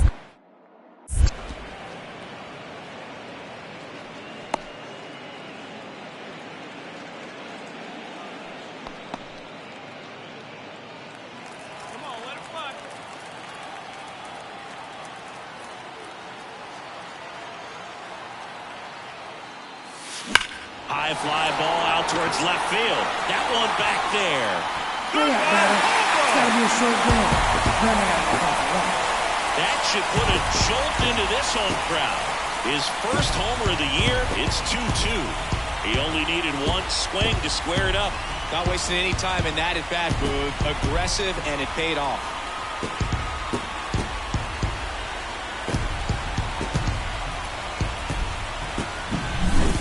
Come on, let it fly. High fly ball out towards left field. That one back there. Hurry up, batter. It's got to be a short game. Then I got to get off the run. That should put a jolt into this home crowd. His first homer of the year, it's 2-2. He only needed one swing to square it up. not wasting any time in that at bat, Boog. Aggressive, and it paid off.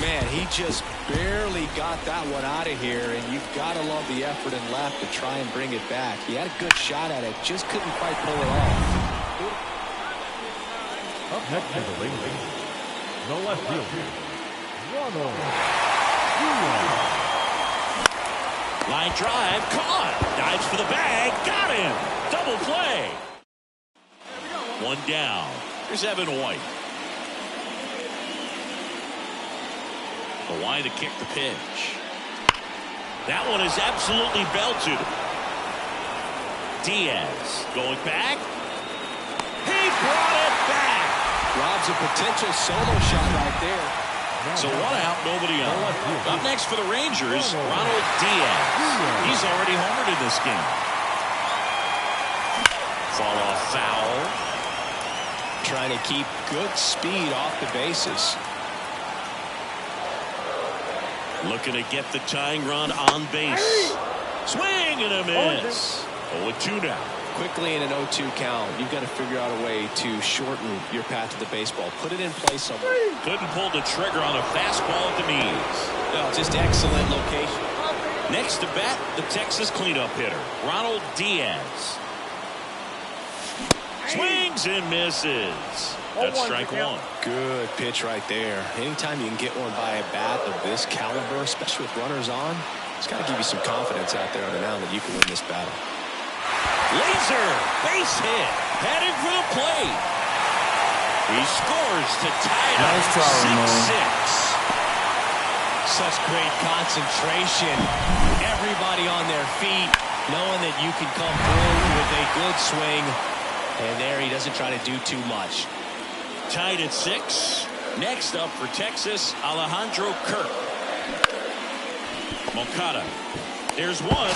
Man, he just barely got that one out of here, and you've got to love the effort and left to try and bring it back. He had a good shot at it, just couldn't quite pull it off. Up next is the Rangers. The left fielder, Ronald Diaz. Line drive, caught. Dives for the bag, got him. Double play. One down. Here's Evan White. The line to kick the pitch. That one is absolutely belted. Diaz going back. He brought it back. Rob's a potential solo shot right there. So one out, nobody on. Up next for the Rangers, Ronald Diaz. He's already homered in this game. Fall off foul. Trying to keep good speed off the bases. Looking to get the tying run on base. Swing and a miss. 0-2 now. Quickly in an 0-2 count, you've got to figure out a way to shorten your path to the baseball. Put it in play somewhere. Couldn't pull the trigger on a fastball at the knees. No, just excellent location. Next to bat, the Texas cleanup hitter, Ronald Diaz. Swings and misses. That's strike one. Good pitch right there. Anytime you can get one by a bat of this caliber, especially with runners on, it's got to give you some confidence out there on the mound that you can win this battle. Laser, base hit, headed for the plate. He scores to tie it up 6-6. Such great concentration. Everybody on their feet, knowing that you can come through with a good swing. And there he doesn't try to do too much. Tied at 6. Next up for Texas, Alejandro Kirk. Moncada. There's one,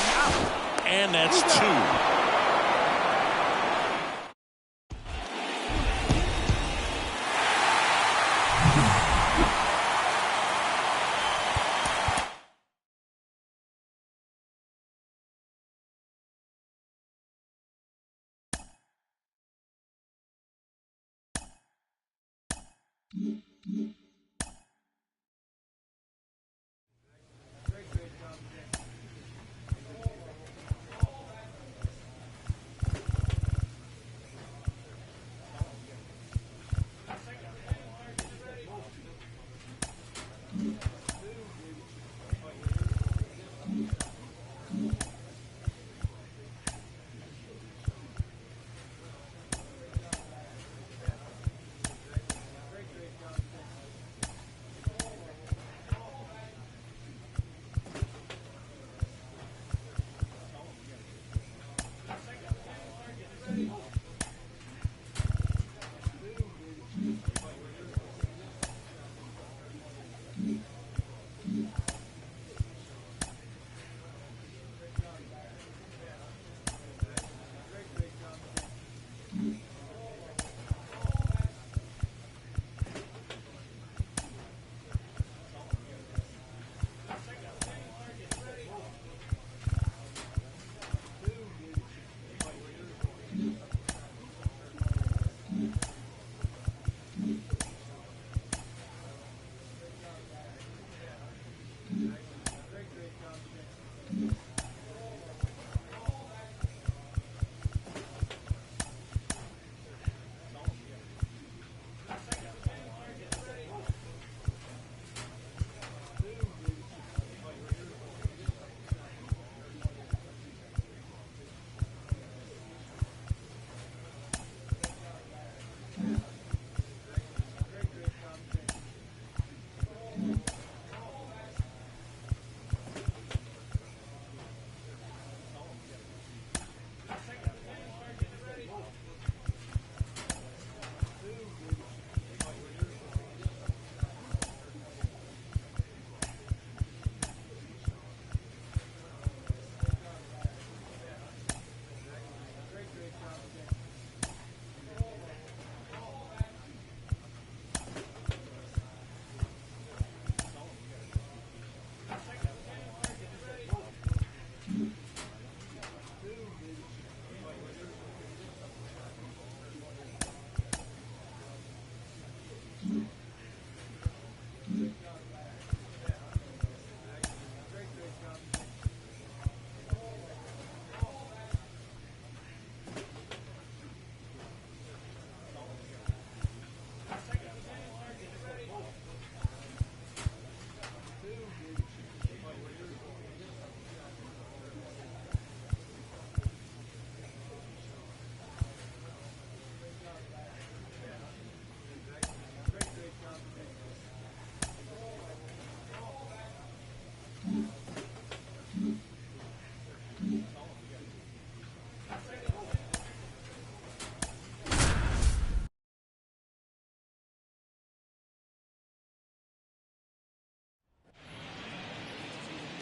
and that's 2.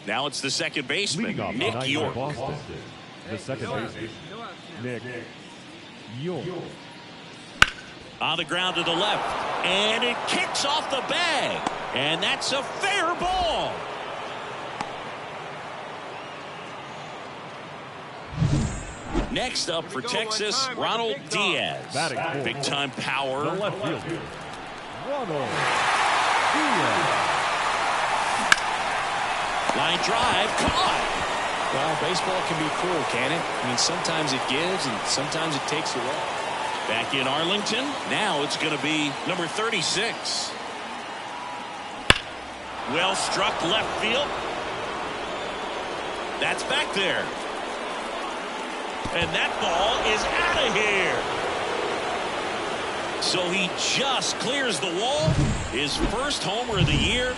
Now it's the second Leading off baseman, tonight Nick for York. Boston, the second baseman, Nick York. On the ground to the left, and it kicks off the bag, and that's a fair ball. Next up for Texas, Ronald Diaz. Big time power. The left fielder, Ronald Diaz. Line drive, caught. Well, baseball can be cruel, can it? I mean, sometimes it gives and sometimes it takes away. Back in Arlington, now it's going to be number 36. Well struck left field. That's back there. And that ball is out of here. So he just clears the wall. His first homer of the year.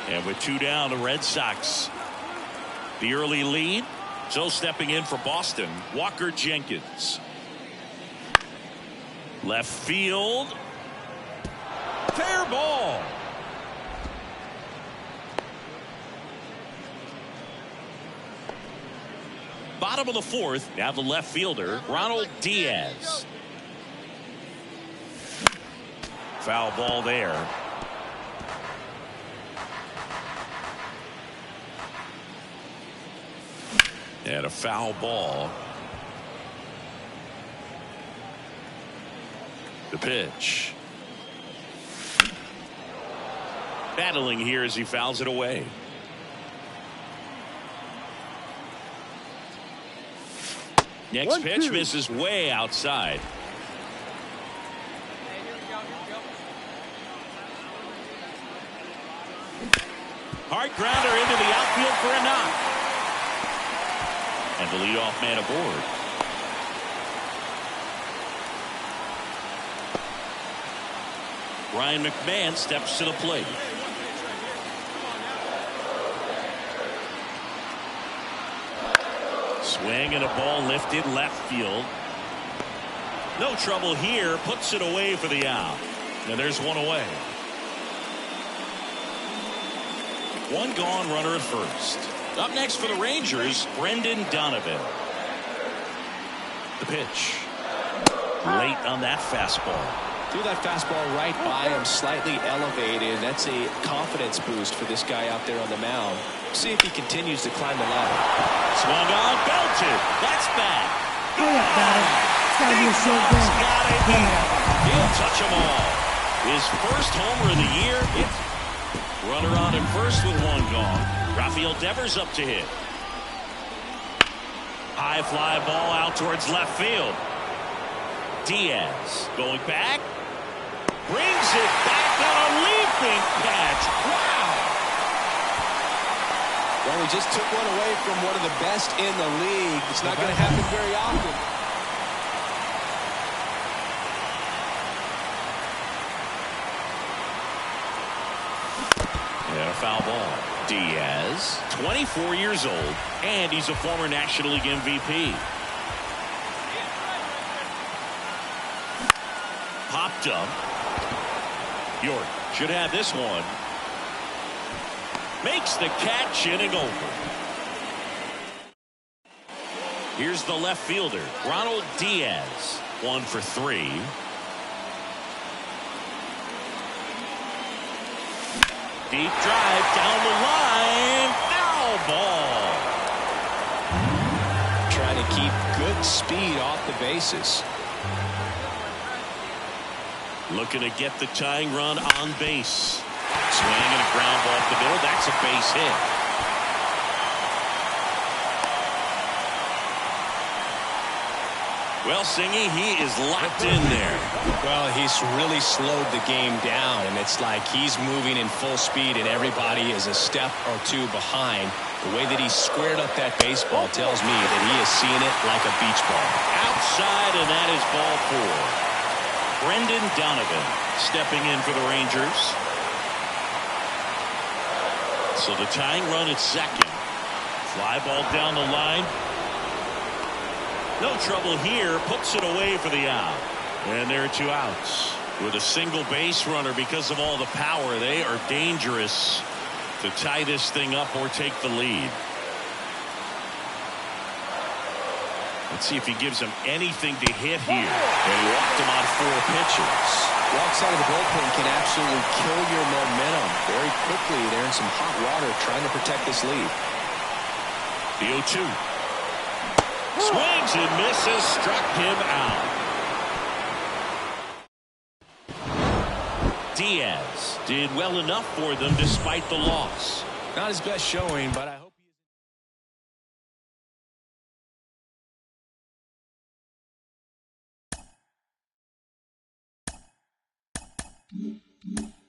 And with 2 down, the Red Sox. The early lead. So stepping in for Boston, Walker Jenkins. Left field. Fair ball. Bottom of the fourth. Now the left fielder, Ronald Diaz. Foul ball there. And a foul ball. The pitch. Battling here as he fouls it away. Next pitch misses way outside. Hard grounder into the outfield for a knock. And the leadoff man aboard. Ryan McMahon steps to the plate. Swing and a ball lifted left field. No trouble here. Puts it away for the out. And there's one away. One gone, runner at first. Up next for the Rangers, Brendan Donovan. The pitch. Late on that fastball. Threw that fastball right by him, slightly elevated. That's a confidence boost for this guy out there on the mound. See if he continues to climb the ladder. Swung on, belted. That's bad. Hurry up, batter. It's got to be a short game. He'll touch them all. His first homer of the year. It's runner on at first with one gone. Rafael Devers up to hit. High fly ball out towards left field. Diaz going back. Brings it back on a leaping catch. Wow. Well, he just took one away from one of the best in the league. It's not going to happen very often. And a foul ball. Diaz, 24 years old, and he's a former National League MVP. Popped up. York should have this one. Makes the catch, inning over. Here's the left fielder, Ronald Diaz. 1 for 3. Deep drive down the line. Foul ball. Trying to keep good speed off the bases. Looking to get the tying run on base. Swing and a ground ball up the middle. That's a base hit. Well, Singy, he is locked in there. Well, he's really slowed the game down, and it's like he's moving in full speed, and everybody is a step or two behind. The way that he squared up that baseball tells me that he is seeing it like a beach ball. Outside, and that is ball 4. Brendan Donovan stepping in for the Rangers. So the tying run at second. Fly ball down the line. No trouble here. Puts it away for the out. And there are 2 outs. With a single base runner because of all the power, they are dangerous to tie this thing up or take the lead. Let's see if he gives him anything to hit here. And he walked him on 4 pitches. Walks out of the bullpen can absolutely kill your momentum very quickly. They're in some hot water trying to protect this lead. The 0-2. Swings and misses, struck him out. Diaz did well enough for them despite the loss. Not his best showing, but I hope Mm-hmm.